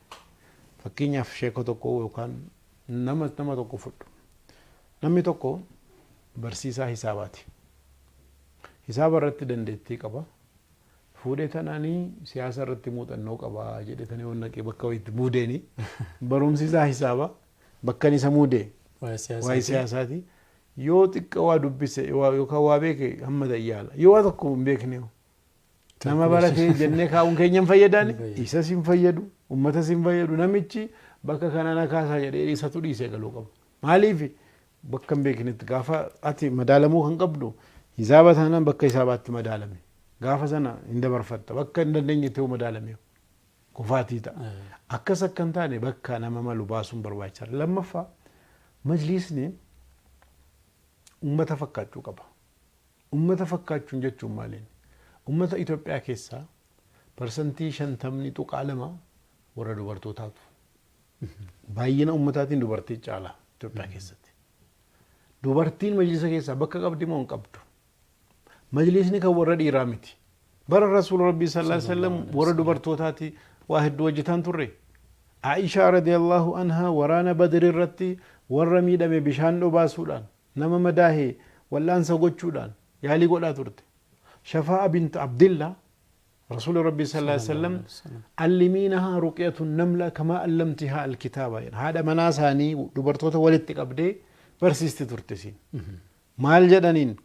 fakkeenyaaf sheeko tokko yookaan nama tokko fudhu. Namni tokko barsiisaa hisaabaati. Hisaaba irratti dandeettii qaba. Fuudhee tanaanii siyaasa irratti muuxannoo qaba jedhetanii waan naqee bakka wayitti muudeeni. Barumsiisaa hisaaba bakka isa muudee waa'ee siyaasaati. Yoo xiqqa waa dubbise yookaan waa beeke hamma ta'iyyaala. Yoo waa tokko hin beekne nama baratee jennee kaa'uun keenya hin fayyadaani. Isas hin fayyadu uummatas hin fayyadu namichi bakka kanaan kaasaa jedhee isatu dhiisee galuu qaba. Maaliif bakka hin beeknetti gaafa ati madaalamuu kan qabdu hisaaba taanaan bakka hisaabaatti madaalame. Gaafa sana hin dabarfatta bakka hin dandeenye ta'uu madaalame kufaatii ta'a. Akkas akka hin taane bakka nama malu baasuun barbaachisaadha. Lammaffaa majlisni uummata fakkaachuu qaba. Uummata fakkaachuun jechuun maaliin? Uummata Itoophiyaa keessaa parsantii 50% warra dubartootaatu. Baay'ina uummataatiin dubartii caala Itoophiyaa keessatti. Dubartiin majlisa keessaa bakka qabdi moo hin qabdu? Majlisni kan warra dhiiraa miti. Bara Rasuul Rabbii sallallahu alaihi wasallam warra dubartootaati waa hedduu hojjetan turre. Aishaa radiyallahu anha waraana Badri irratti warra miidhame bishaan dhobaasuudhaan nama madaahee wallaansa gochuudhaan yaalii godhaa turte. Shafaa'a bint Abdillah Rasuul Rabbii sallallahu alaihi wasallam allimiinahaa ruqyatu namla kama allamtihaa alkitaaba. Haadha manaa isaanii dubartoota walitti qabdee برسيستي ترتسين مال جدنين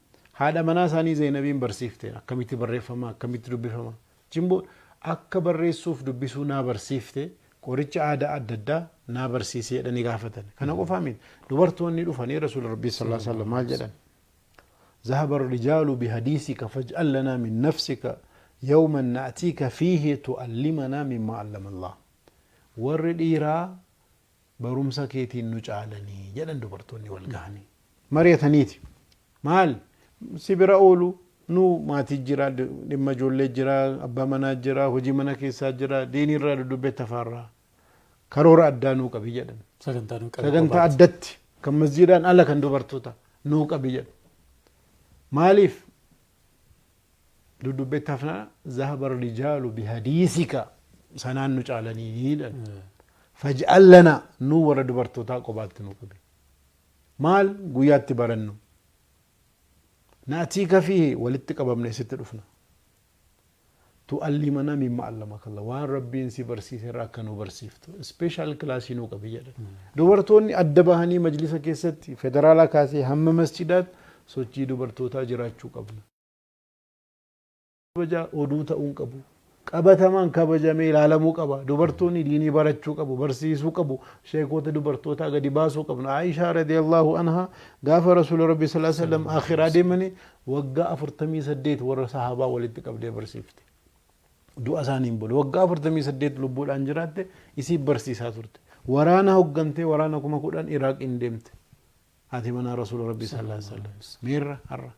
هذا مناس أني زينبين برسيفتين أكميتي بريفما أكميتي دبيفما جنبو أكا بريسوف دبيسو نا برسيفتي قريتش عادة عددا نا برسيسي دني غافتن كان فاهمين دبرتوني دفني رسول ربي صلى الله عليه وسلم مال جدن ذهب الرجال بحديثك فاجعل لنا من نفسك يوما نأتيك فيه تؤلمنا مما علم الله ورد إيرا برمسا كيتي نجعلني جدن دبرتوني والقهني مريتنيتي مال سبرا أولو نو ما تجرا لما جول جرا أبا منا جرا هجي منا كيسا جرا ديني را دبي تفارا كرور أدانو كبي جدن سجنتا أدت كم مسجدان ألا كان دبرتوتا نو كبي جدن ماليف دبي تفنا ذهب الرجال بحديثك سنان نجعلني فاجعل لنا نو ورا دبرتوتا قبات نو كبي مال قويات برنو نأتيك فيه ولتك بمن ست رفنا تؤلمنا مما علمك الله وان ربي انسي برسيس راكنو برسيفتو سبيشال كلاسينو كبيجة دورتوني أدبهني مجلس كيستي فدرالا كاسي هم مسجدات سوچي دورتوتا جراچو قبنا بجا ودوتا اون قبو قبتمان كبجمي العالمو قبا دورتوني ديني برچو قبو برسيسو قبو شيخوت دورتوتا غدي باسو قبنا عائشة رضي الله عنها غاف رسول ربي صلى الله عليه وسلم آخر آدمني وقا أفرتمي سديت ور صحابة ولد قبل برسيفتي دو أسانين بول وقا أفرتمي سديت لبول أنجرات يسيب برسيسا ترت ورانا هقنتي ورانا كما قدان إراق اندمت هاتي منا رسول ربي صلى الله عليه وسلم مير هرّا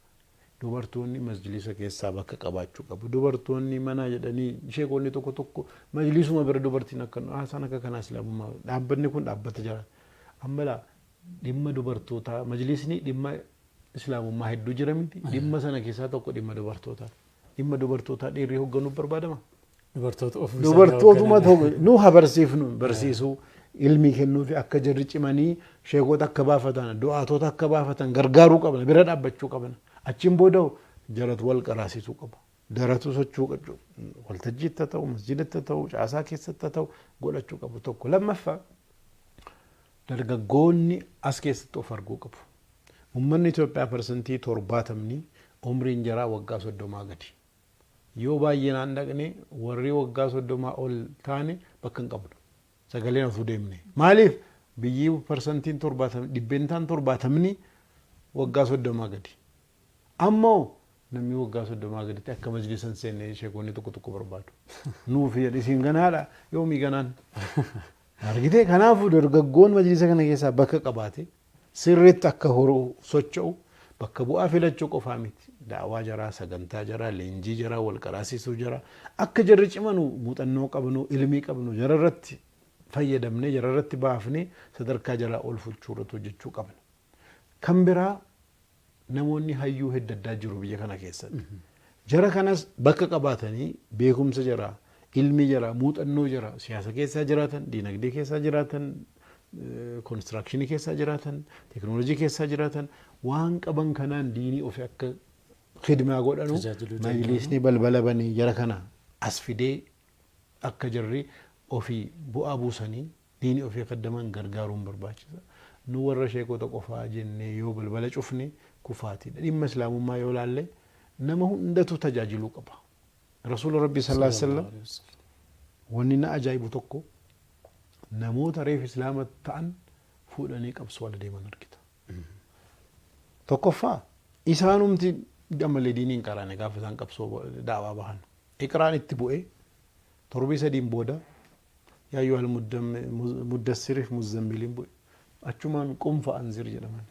dubartoonni majlisa keessaa bakka qabaachuu qabu dubartoonni mana jedhanii sheekonni tokko tokko majlisuma bira dubartiin akka san akka kana islaamummaa dhaabbanni kun dhaabbata jira ammala dhimma dubartoota majlisni dhimma islaamummaa hedduu jira miti dhimma sana keessaa tokko dhimma dubartoota dhiirri hoogganuu barbaadama dubartootuma tokko nu habarsiifnu barsiisuu ilmi kennuu fi akka jarri cimanii sheekota akka baafatan du'aatota akka baafatan gargaaruu qabna bira dhaabbachuu qabna أتشين بودو جرت والقراسي سوقبا درتو سوچو قجو والتجيت تتو مسجد تتو عساكي ستتو قول أتشو قبو توكو لما فا درقاقوني أسكي ستو فرقو قبو أمني توبا برسنتي تورباتمني عمرين جرا وقاسو الدوما قدي يو بايين عندقني وري وقاسو الدوما أول تاني بكن قبو سقالينا ثوديمني ماليف بيجيو برسنتين تورباتم دبنتان تورباتمني وقاسو الدوما قدي أمّو نمي وقع صدّما قدرت أكّا مجلساً سيني شيكوني تكو بربادو نوفي يدسين غنالا يومي غنان أرغيتي كنافو درغقون مجلسة كان كيسا بكا قباتي سرّت أكّا هورو سوچو بكا بؤا فلچو قفامت دعوا جرا سغنتا جرا لنجي جرا والقراسي سو جرا أكّا جرچ منو موتنو قبنو علمي قبنو جررت فيدمني جررت بافني صدركا جرا أولفو چورتو جچو قبن كمبرا namoonni hayyuu heddaddaa jiru biyya kana keessatti jara kanas bakka qabaatanii beekumsa jira ilmi jira muuxannoo jira siyaasa keessaa jiraatan diinagdee keessaa jiraatan konstirakshinii keessaa jiraatan teknoolojii keessaa jiraatan waan qaban kanaan diinii ofii akka khidmaa godhanu majlisni balbala banii jara kana as fidee akka jarri ofii bu'aa buusanii diinii ofii qaddaman gargaaruun barbaachisa nu warra sheekota qofaa jennee yoo balbala cufne كفاتي إما إسلام ما يولى له نما هو ندتو تجاجلو قبا رسول ربي صلى الله عليه وسلم وننا أجايب تكو نمو تعرف إسلام تان فولاني كبس ولا ديما نركتا تكفى إسانهم تي جمل دينين كرانة كافزان كبسو دعوة بهان إقران التبوئي تربي سدين بودا يا أيها المدثر مزملين بوي أشومان قم فأنذر جلمان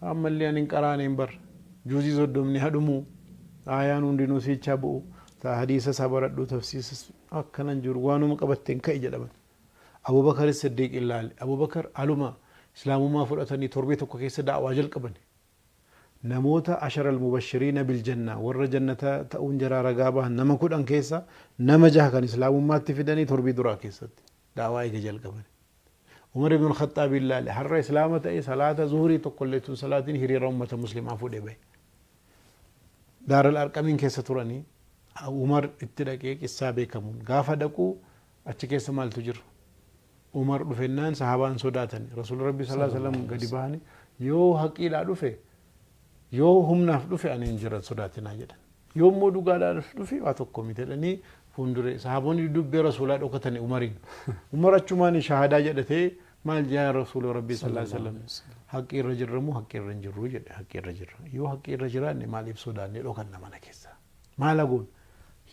أما اللي أنا كرانين بر جوزي زودمني هدمو آيان وندينو سيتشابو تا حديث سبرت دو تفسير أكنن جروانو مقبتين كأي جلبن أبو بكر الصديق إلا أبو بكر علما إسلام ما فرأتني تربيتك كيس دعوة جل قبني نموت عشر المبشرين بالجنة ور جنة تأون جرا رقابة نما كود أنكيسا نما جه كان إسلام ما تفيدني تربي درا كيست دعوة جل قبني عمر بن الخطاب الله حر إسلامة أي صلاة ظهري تقلت صلاة هري رمة مسلمة فودي بي دار الأرقمين كيسة تراني عمر اتدقيق السابق كمون غافة دقو أتكيس مال تجر عمر بفنان صحابان صداتني رسول ربي صلى الله عليه وسلم قد باني yoo haqiidhaa dhufe yoo humnaaf dhufe ani hin jiran sodaatinaa jedhan yoo immoo dhugaadhaaf dhufe waa tokko miti jedhanii fuuldure sahaabonni dubbee rasuulaa dhokatanii umariin umar achumaan shahadaa jedhatee maal jaa rasuula rabbii sallallahu alaihi wasallam haqqi irra jirramu haqqi irra hin jirru jedhe haqqi irra jirra yoo haqqi irra jiraanne maaliif sodaanne dhokanna mana keessa maala goonu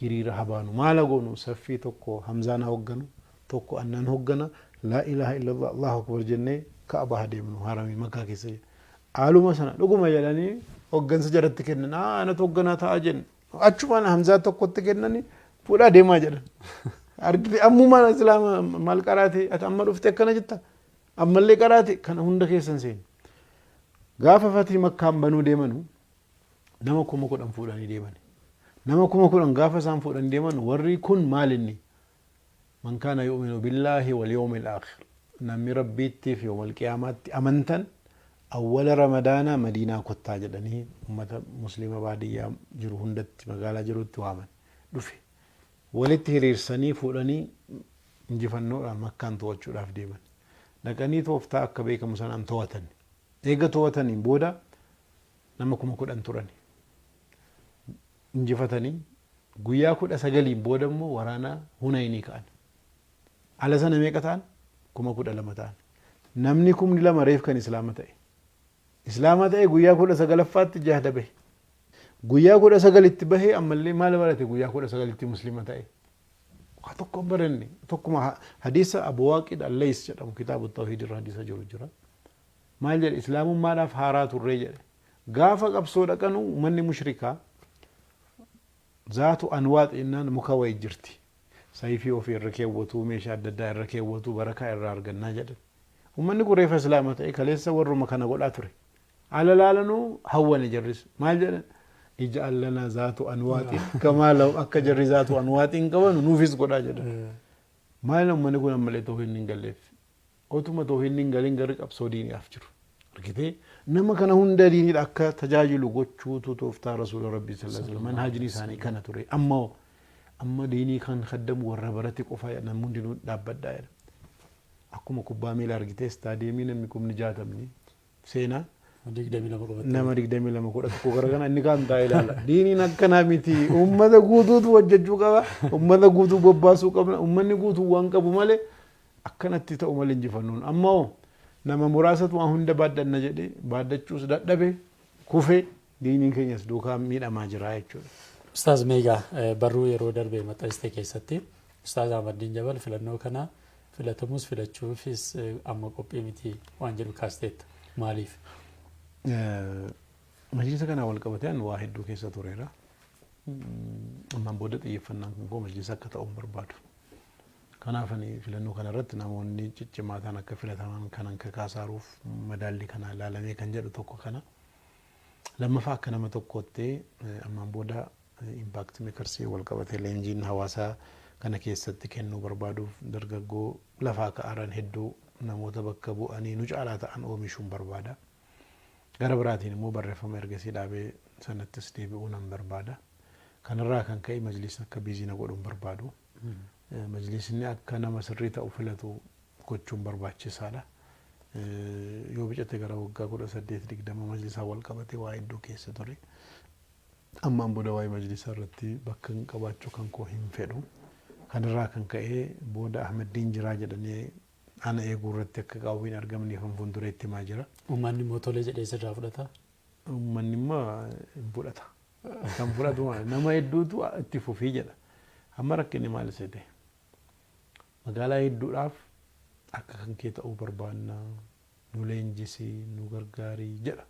hiriira habaanu maala goonu saffii tokko hamzaan hogganu tokko annan hoggana laa ilaha illallah allahu akbar jennee ka'aba hadeemnu haramii makkaa keessa aaluma sana dhuguma jedhanii hoggansa jaratti kennan anatu hogganaa ta'a jenna achumaan hamzaa tokkotti kennanii fuudhaa deemaa jedhan argite ammumaan islaama maal qaraate ati amma dhufte akkana jetta ammallee qaraate kana hunda keessan seeni gaafa fatii makkaan banuu deemanu nama 10,000 fuudhanii deemani nama 10,000 gaafa isaan fuudhanii deeman warri kun maalinni man kaana yu'minu billaahi wal yawmil aakhir namni rabbiitti fi yawmal qiyaamaatti amantan awwala ramadaana madiinaa kottaa jedhanii ummata muslima baadiyyaa jiru hundatti magaalaa jirutti waaman dhufe walitti hiriirsanii fuudhanii injifannoodhaan makkaan to'achuudhaaf deeman dhaqanii tooftaa akka beekamu sanaan to'atan eega to'ataniin booda nama 10,000 turani injifatanii guyyaa 19 booda immoo waraana Hunaynii ka'an ala sana meeqa ta'an 12,000 ta'an namni 12,000 reef kan islaama ta'e guyyaa 19ffaatti jahda bahe guyyaa 19tti bahe ammallee maal barate guyyaa 19tti muslima ta'e waa tokko baranne tokkuma hadiisa Abu Waaqid al-Lays jedhamu kitaabu tawhiid irra hadiisa jiru jira maal jedhe islaamummaadhaaf haaraa turree jedhe gaafa qabsoo dhaqanu manni mushrikaa zaatu anwaat innaan muka wayi jirti sayfii ofii irra keewwatu meeshaa adda addaa irra keewwatu barakaa irraa argannaa jedhan ummanni kun reefa islaama ta'e kaleessa warruma kana godhaa ture ala laalanuu hawwane jarris maal jedhan ij'al lana zaatu anwaatin kamaa law akka jarri zaatu anwaatin qaban nuufis godhaa jedhan maal ummanni kun ammalee tawhiid hin galleef otuma tawhiid hin galin garri qabsoo diiniif jiru argite nama kana hunda diinii akka tajaajilu gochuutu tooftaa rasuula rabbii sallallahu alaihi wasallam manhajni isaanii kana ture amma diinii kan khaddamu warra barate qofa namni hundinuu dhaabbadhaa jedha akkuma kubbaa miilaa argite istaadiyeemii namni 60 seenaa nama 22 tokko garagana inni kan taa'e ilaala diiniin akkanaa miti ummata guutuutu hojjechuu qaba ummata guutuu bobbaasuu qabna ummanni guutuu waan qabu malee akkanatti ta'u malee injifannoon ammoo nama muraasatu waan hunda baaddanna jedhe baaddachuus dadhabe kufe diiniin keenyas duukaa miidhamaa jira jechuudha. Ustaaz Meegaa barruu yeroo darbee maxxanste keessatti Ustaaz Ahmadiin Jabal filannoo kana filatamuus filachuufis amma qophii miti waan jedhu kaasteetta maaliif? Majlisa kana wal qabateen waa hedduu keessa tureera. Ammaan booda xiyyeeffannaan kun koo majlisa akka ta'u barbaadu. Kanaaf ani filannoo kana irratti namoonni ciccimaa ta'an akka filataman kanan kakaasaruuf madaalli kana ilaalamee kan jedhu tokko kana lammaffaa akka nama tokkotti ammaan booda impact makers wal qabatee leenjiin hawaasaa kana keessatti kennuu barbaaduuf dargaggoo lafaa ka'aran hedduu namoota bakka bu'anii nu caalaa ta'an oomishuun barbaada. Gara biraatiin immoo barreeffama ergasii dhaabee sanattis deebi'uu nan barbaada. Kanarraa kan ka'e majlisni akka biizina godhuun barbaadu. Majlisni akka nama sirrii ta'u filatu gochuun barbaachisaadha. Yoo bicate gara waggaa 18-20 majlisaa wal qabatee waa hedduu keessa ture. Ammaan booda waa'ee majlisaa irratti bakka hin qabaachuu kan koo hin fedhu. Kanarraa kan ka'e booda Ahmadiin jiraa jedhanii ana eeguu irratti akka qaawwiin argamanii kan fuuldureetti himaa jira. Uummanni mootolee jedhee sirraa fudhata? Uummanni immoo hin fudhata. Kan fudhatu nama hedduutu itti fufii jedha. Amma rakkinni maal seete? Magaalaa hedduudhaaf akka kan kee ta'uu barbaanna nu leenjisii nu gargaarii jedha.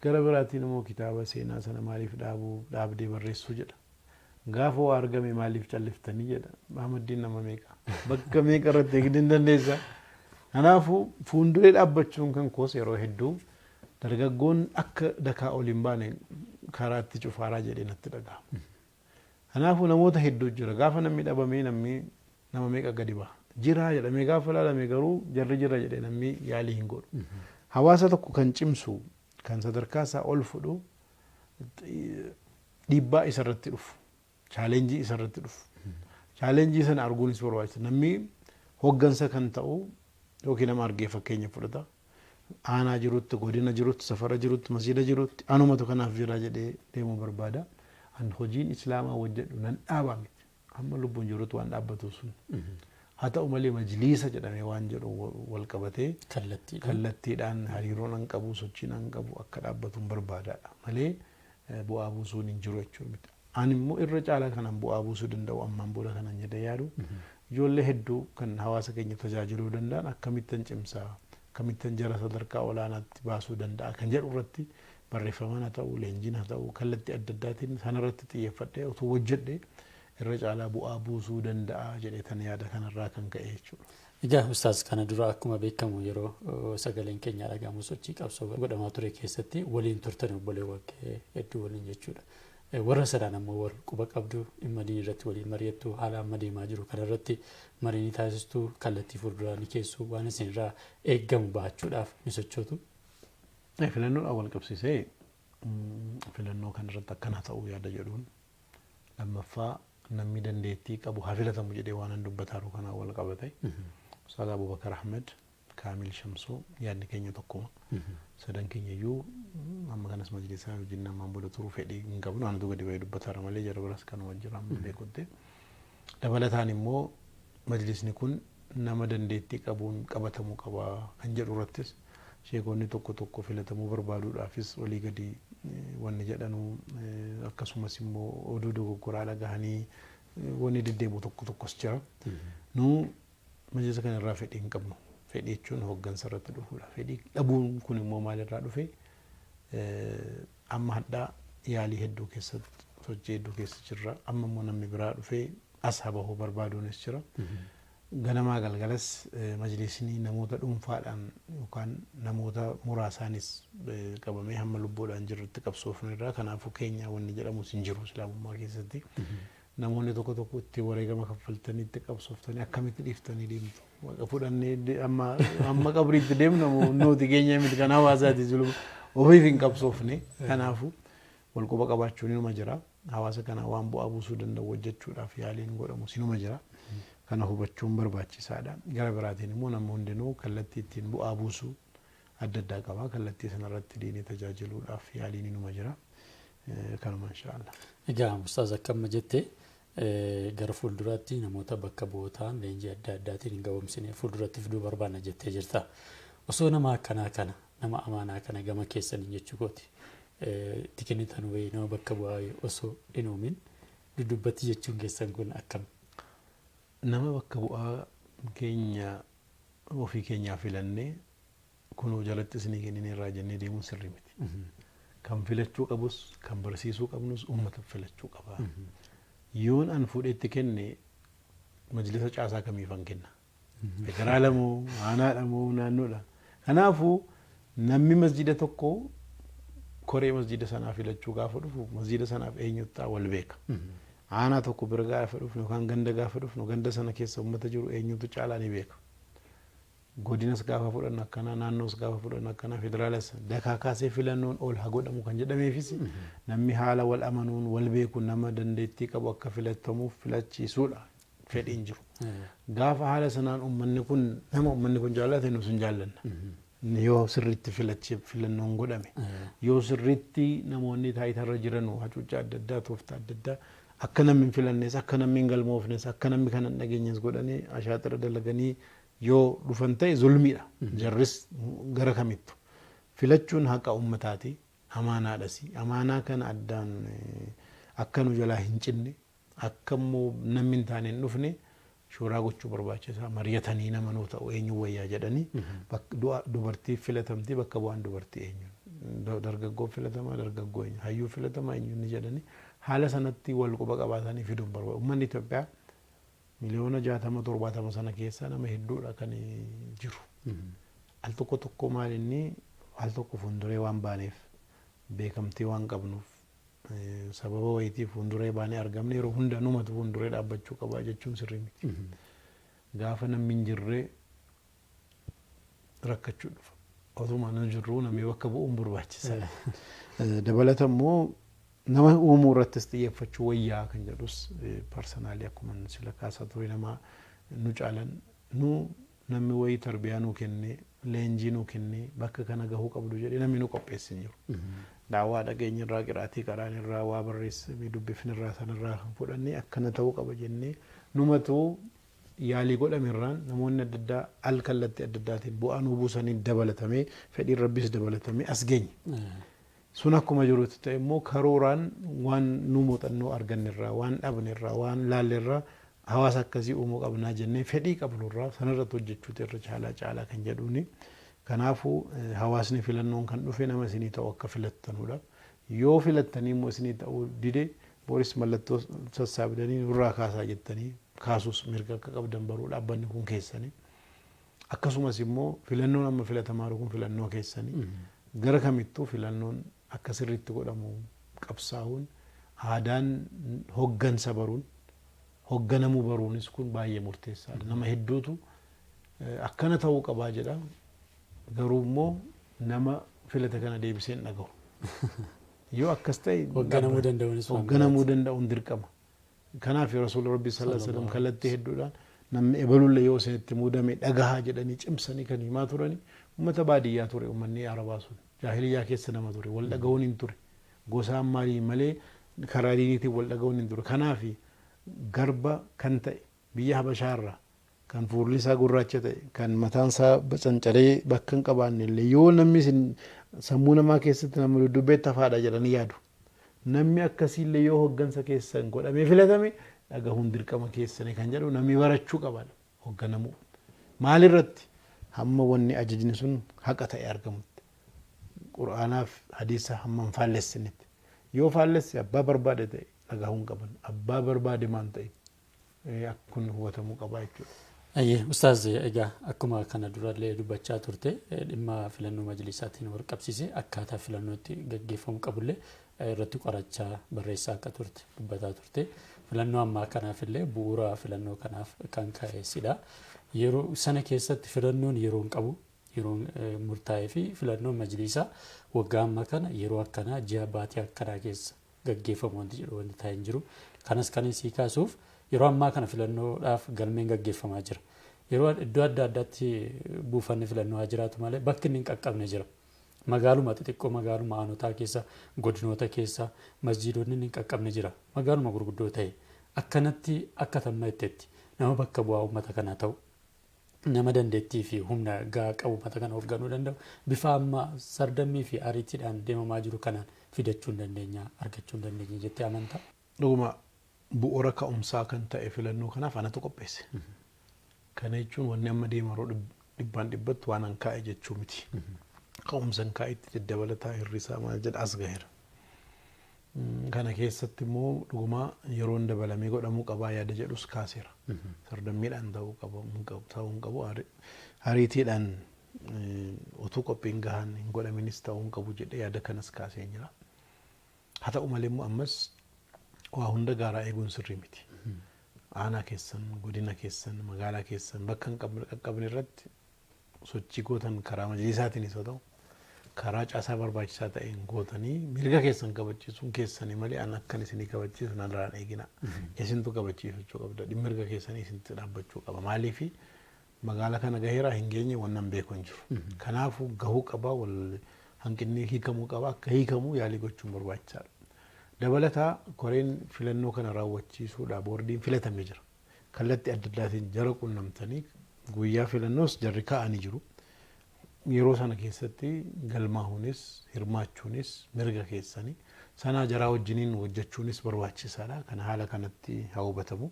Gara biraatiin immoo kitaaba seenaa sana maaliif dhaabdee barreessuu jedha. Gaafa waa argame maaliif calliftanii jedha. Ahmadiin nama meeqa? Bakka meeqa irratti eegdee dandeessa? Kanaafuu fuulduree dhaabbachuun kan koos yeroo hedduu dargaggoon akka dakaa ol hin baane karaatti cufaaraa jedhee natti dhaga'ama. Kanaafuu namoota hedduu jira. Gaafa namni dhabamee nama meeqa gadi ba'a. Jira jedhamee gaafa ilaalame garuu jarri jira jedhee namni yaalii hin godhu. Hawaasa tokko kan cimsu kan sadarkaa isaa ol fudhu dhiibbaa isarratti dhufu. Chaalenjii isarratti dhufu. Chaalenjii sana arguunis barbaachisa. Namni hoggansa kan ta'u yookiin nama argee fakkeenya fudhata. aanaa jirutti, godina jirutti, safara jirutti, masjida jirutti anumatu kanaaf jira jedhee deemuu barbaada. An hojiin islaamaa hojjedhu nan dhaabaa miti. Amma lubbuun jirutti waan dhaabbatu sun. Haa ta'u malee majliisa jedhamee waan jedhu wal qabatee kallattiidhaan hariiroon an qabu, sochiin an qabu akka dhaabbatu barbaadaadha malee bu'aa buusuun hin jiru jechuudha miti. Ani immoo irra caalaa kanan bu'aa buusuu danda'u ammaan booda kanan jedhee yaadu ijoollee hedduu kan hawaasa keenya tajaajiluu danda'an akkamittan cimsaa, akkamittan jara sadarkaa olaanaatti baasuu danda'a kan jedhu irratti barreeffamaan haa ta'u, leenjiin haa ta'u, kallattii adda addaatiin sanarratti xiyyeeffadhee otoo hojjedhee irra caalaa bu'aa buusuu danda'a jedhee tan yaada kanarraa kan ka'e jechuudha. Egaa Ustaaz kana dura akkuma beekamu yeroo sagaleen keenya dhagahamu sochii qabsoo godhamaa ture keessatti waliin turtan obboleewwan hedduu waliin jechuudha. Warra sadaan ammoo warra quba qabdu dhimma diinii irratti waliin mari'attu haala amma deemaa jiru kanarratti marii ni taasistuu kallattii fuulduraa ni keessu waan isinirraa eeggamu bahachuudhaaf ni sochootu. Filannoodhaan wal qabsiisee filannoo kanarratti akkana ta'uu yaada jedhuun lammaffaa namni dandeettii qabu haa filatamu jedhee waan an dubbataaru kanaa wal qabate. Ustaaz Abubakar Ahmed, Kaamil Shamsoo yaadni keenya tokkuma. Sadan keenya iyyuu amma kanas majlisaa wajjin namaan booda turuu fedhii hin qabnu. Anatu gadi bahee dubbataara malee jara biras kan wajjin amma beekutti. Dabalataan immoo majlisni kun nama dandeettii qabuun qabatamuu qaba kan jedhu irrattis sheekonni tokko filatamuu barbaaduudhaafis olii gadi wanni jedhanu akkasumas immoo oduu dogoggoraa dhagahanii wanni deddeebi'u tokkos jira. Nu majlisa kanarraa fedhii hin qabnu. Fedhii jechuun hooggansa irratti dhufuudha. Fedhii dhabuun kun immoo maalirraa dhufe amma hadhaa yaalii hedduu keessatti sochii hedduu keessa jirra. Amma immoo namni biraa dhufee as bahuu barbaaduunis jira. Ganamaa galgalas majlisni namoota dhuunfaadhaan yookaan namoota muraasaanis qabamee hamma lubbuudhaan jirrutti qabsoofnirraa kanaafuu keenya wanni jedhamus hin jiru islaamummaa keessatti. Namoonni tokko itti wareegama kaffaltanii itti qabsooftanii akkamitti dhiiftanii deemtu. Fudhannee amma qabriitti deemnu nuti keenya miti kan hawaasaati jiru ofiif hin qabsoofne. Kanaafuu wal quba qabaachuun inuma jira. Hawaasa kana waan bu'aa buusuu danda'u hojjechuudhaaf yaaliin godhamu sinuma jira. Kana hubachuun barbaachisaadha. Gara biraatiin immoo namni hundinuu kallattii ittiin bu'aa buusuu adda addaa qaba. Kallattii sanarratti diinii tajaajiluudhaaf yaaliin inuma jira. Kanuma inshaallah. Egaa Ustaaz akkama jettee gara fuulduraatti namoota bakka bu'ootaan leenjii adda addaatiin hin ga'umsine fuulduratti fiduu barbaanna jettee jirta. Osoo nama akkanaa kana nama amaanaa kana gama keessaniin jechuu kooti. Itti kennitan wayii nama bakka bu'aa osoo hin uumin dudubbatti jechuun keessan kun akkam? Nama bakka bu'aa keenya ofii keenyaa filannee kunuu jalatti isinii kenninee irraa jennee deemuun sirrii miti. Kan filachuu qabus kan barsiisuu qabnus uummata filachuu qaba. Yoon an fuudheetti kenne majlisa caasaa kamiifan kenna. Federaala moo aanaadha moo naannoodha. Kanaafuu namni masjida tokko koree masjida sanaa filachuu gaafa dhufu masjida sanaaf eenyutti wal beeka. Aanaa tokko bira gaafa dhufnu yookaan ganda gaafa dhufnu ganda sana keessa uummata jiru eenyutu caalaa ni beeka. Godinas gaafa fudhannu akkana, naannoos gaafa fudhannu akkana, federaalas dakaa kaasee filannoon ol haa godhamu kan jedhameefis namni haala wal amanuun wal beekuun nama dandeettii qabu akka filatamuuf filachiisuudha fedhiin jiru. Gaafa haala sanaan uummanni kun nama uummanni kun jaallate nus hin jaallanna. Yoo sirriitti filannoon godhame yoo sirriitti namoonni taayitarra jiran hacuuccaa adda addaa tooftaa adda addaa akka namni hin filannes akka namni hin galmoofnes akka namni kan hin dhageenyes godhanii ashaaxira dalaganii yoo dhufan ta'e zulmiidha. Jarris gara kamittu filachuun haqa uummataati. Amaanaadhasi. Amaanaa kana addaan akka nu jalaa hin cinne akka immoo namni hin taane hin dhufne shooraa gochuu barbaachisaa. Mari'atanii nama nuu ta'u eenyu wayyaa jedhanii dubartii filatamtii bakka bu'aan dubartii eenyu. Dargaggoo filatamaa dargaggoo eenyu. Hayyuu filatamaa eenyu ni jedhanii haala sanatti wal quba qabaatanii fiduun barbaadu. Uummanni Itoophiyaa miliyoona 60-70 sana keessa nama hedduudha kan jiru. Al tokko maal inni al tokko fuulduree waan baaneef beekamtii waan qabnuuf sababa wayitiif fuulduree baanee argamne yeroo hunda numatu fuulduree dhaabbachuu qaba jechuun sirrii miti. Gaafa namni hin jirre rakkachuu dhufa. Otuma nu jirru namni bakka bu'uun barbaachisaadha. Dabalata immoo nama uumuu irrattis xiyyeeffachuu wayyaa kan jedhus parsanaalii akkuma sila kaasaa ture nama nu caalan nu namni wayii tarbiyaa nuu kenne leenjii nu kennee bakka kana gahuu qabdu jedhee namni nu qopheessin jiru. Daawwaa dhageenya irraa qiraatii qaraan irraa waa barreessamee dubbifni irraa sanarraa kan fudhannee akkana ta'uu qaba jennee numatu yaalii godhamirraan namoonni adda addaa al kallattii adda addaatiin bu'aa nu buusanii dabalatamee fedhiin rabbis dabalatamee as geenye. Sun akkuma jirutti ta'e immoo karooraan waan nu muuxannoo argannirraa waan dhabnirraa waan laallerraa hawaasa akkasii uumuu qabnaa jennee fedhii qabnurraa sanarratti hojjechuutu irra caalaa kan jedhuuni. Kanaafuu hawaasni filannoon kan dhufe nama isinii ta'u akka filattanudha. Yoo filattanii immoo isinii ta'uu dide booris mallattoo sassaabdanii nurraa kaasaa jettanii kaasuus mirga akka qabdan baruu dhaabbanni kun keessanii. Akkasumas immoo filannoon amma filatamaa kun filannoo keessanii. Gara kamittuu filannoon akka sirriitti godhamu qabsaa'uun aadaan hoggansa baruun hogganamuu baruunis kun baay'ee murteessaadha. Nama hedduutu akkana ta'uu qabaa jedha. Garuu immoo nama filata kana deebisee hin dhagahu. Yoo akkas ta'e hogganamuu danda'uun dirqama. Kanaaf Rasuulli Rabbii sallallahu alaihi wasallam kallattii hedduudhaan namni ebalulle yoo isinitti muudame dhagahaa jedhanii cimsanii kan himaa turani. Uummata baadiyyaa ture uummanni Arabaa sun jaahiliyyaa keessa nama ture wal dhagahuun hin ture. Gosaan maalii malee karaa diiniitiin wal dhagahuun hin ture. Kanaaf garba kan ta'e biyya Habashaarraa kan fuulli isaa gurraacha ta'e kan mataan isaa cancalee bakka hin qabaanne illee yoo namni sammuu namaa keessatti nama dudubbeetti hafaadha jedhanii yaadu. Namni akkasiillee yoo hoggansa keessan godhamee filatame dhagahuun dirqama keessanii kan jedhu namni barachuu qaba hogganamuu. Maalirratti hamma wanni ajajni sun haqa ta'e argamutti. Qur'aanaaf hadiisa hamma hin faallessinitti. Yoo faallesse abbaa barbaade ta'e dhagahuun qaban. Abbaa barbaade maan ta'e akkun hubatamuu qaba jechuudha. Ayyee Ustaaz egaa akkuma kana durallee dubbachaa turte dhimma filannoo majlisaatiin wal qabsiise akkaataa filannootti gaggeeffamu qabullee irratti qorachaa barreessaa akka turte dubbataa turte. Filannoo ammaa kanaafillee bu'uura filannoo kanaaf kan ka'eessidha. Yeroo sana keessatti filannoon yeroo hin qabu yeroo murtaa'ee fi filannoon majlisaa waggaa ammaa kana yeroo akkanaa ji'a baatii akkanaa keessa gaggeeffamu wanti jedhu wanti taa'ee hin jiru. Kanas kan isii kaasuuf yeroo ammaa kana filannoodhaaf galmeen gaggeeffamaa jira. Yeroo iddoo adda addaatti buufanni filannoo jiraatu malee bakki inni hin qaqqabne jira. Magaaluma xixiqqoo magaaluma aanotaa keessa godinoota keessa masjiidonni hin qaqqabne jira. Magaaluma gurguddoo ta'e akkanatti akka tamma itteetti nama bakka bu'aa uummata kanaa ta'u nama dandeettii fi humna gahaa qabu uummata kana hoogganuu danda'u bifa amma sardammii fi ariitiidhaan deemamaa jiru kanaan fidachuu hin dandeenya argachuu hin dandeenya jettee amantaa. Dhuguma bu'uura ka'umsaa kan ta'e filannoo kanaaf anatu qopheesse. Kana jechuun wanni amma deemaroo dhibbaan dhibbatti waan an kaa'e jechuu miti. Ka'umsan kaa'etti daddabalataa hirrisaa maal jedha as gaheera. Kana keessatti immoo dhuguma yeroon dabalamee godhamuu qabaa yaada jedhus kaaseera. Sardammiidhaan ta'uu hin qabu ariitiidhaan utuu qophiin gahaan hin godhaminis ta'uu hin qabu jedhee yaada kanas kaasee jira. Haa ta'u malee immoo ammas waa hunda gaaraa eeguun sirrii miti. Aanaa keessan, godina keessan, magaalaa keessan bakka hin qaqqabne irratti sochii gootan karaa majlisaatiinis haa ta'u karaa caasaa barbaachisaa ta'een gootanii mirga keessan kabachiisuun keessanii malee an akkan isinii kabachiisu narraan eegina. Isintu kabachiisuu qabda. Mirga keessanii isintu dhaabbachuu qaba. Maaliif magaalaa kana gaheeraa hin geenye wannan beeku hin jiru. Kanaafuu gahuu qaba wal hanqinni hiikamuu qaba akka hiikamu yaalii gochuun barbaachisaadha. Dabalataa koreen filannoo kana raawwachiisuudhaaf boordiin filatamee jira. Kallattii adda addaatiin jara quunnamtanii guyyaa filannoos jarri kaa'anii jiru. Yeroo sana keessatti galmaahuunis hirmaachuunis mirga keessanii sanaa jaraa wajjiniin hojjechuunis barbaachisaadha. Kana haala kanatti haa hubatamu.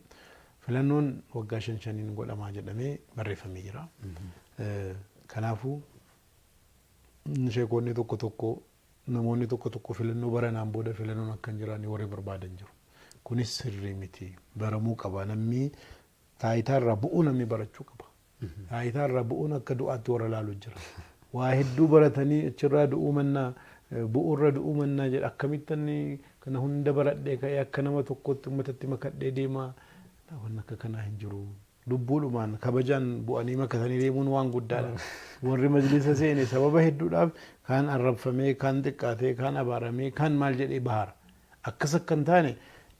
Filannoon waggaa 5 godhamaa jedhamee barreeffamee jira. Kanaafuu sheekonni tokko namoonni tokko filannoo baranaan booda filannoon akka hin jiraanne warri barbaadan jiru. Kunis sirrii miti. Baramuu qaba. Namni taayitaarraa bu'uu namni barachuu qaba. Taayitaarraa bu'uun akka du'aatti warra laalu jira. Waa hedduu baratanii achirraa du'uu mannaa bu'uurra du'uu mannaa jedha. Akkamittan kana hunda baradhee ka'ee akka nama tokkotti uummatatti makadhee deemaa waan akka kanaa hin jiru. Lubbuudhumaan kabajaan bu'anii makatanii deemuun waan guddaadha. Warri majlisa seene sababa hedduudhaaf kaan arrabfamee kaan xiqqaatee kaan abaaramee kaan maal jedhee bahara. Akkas akka hin taane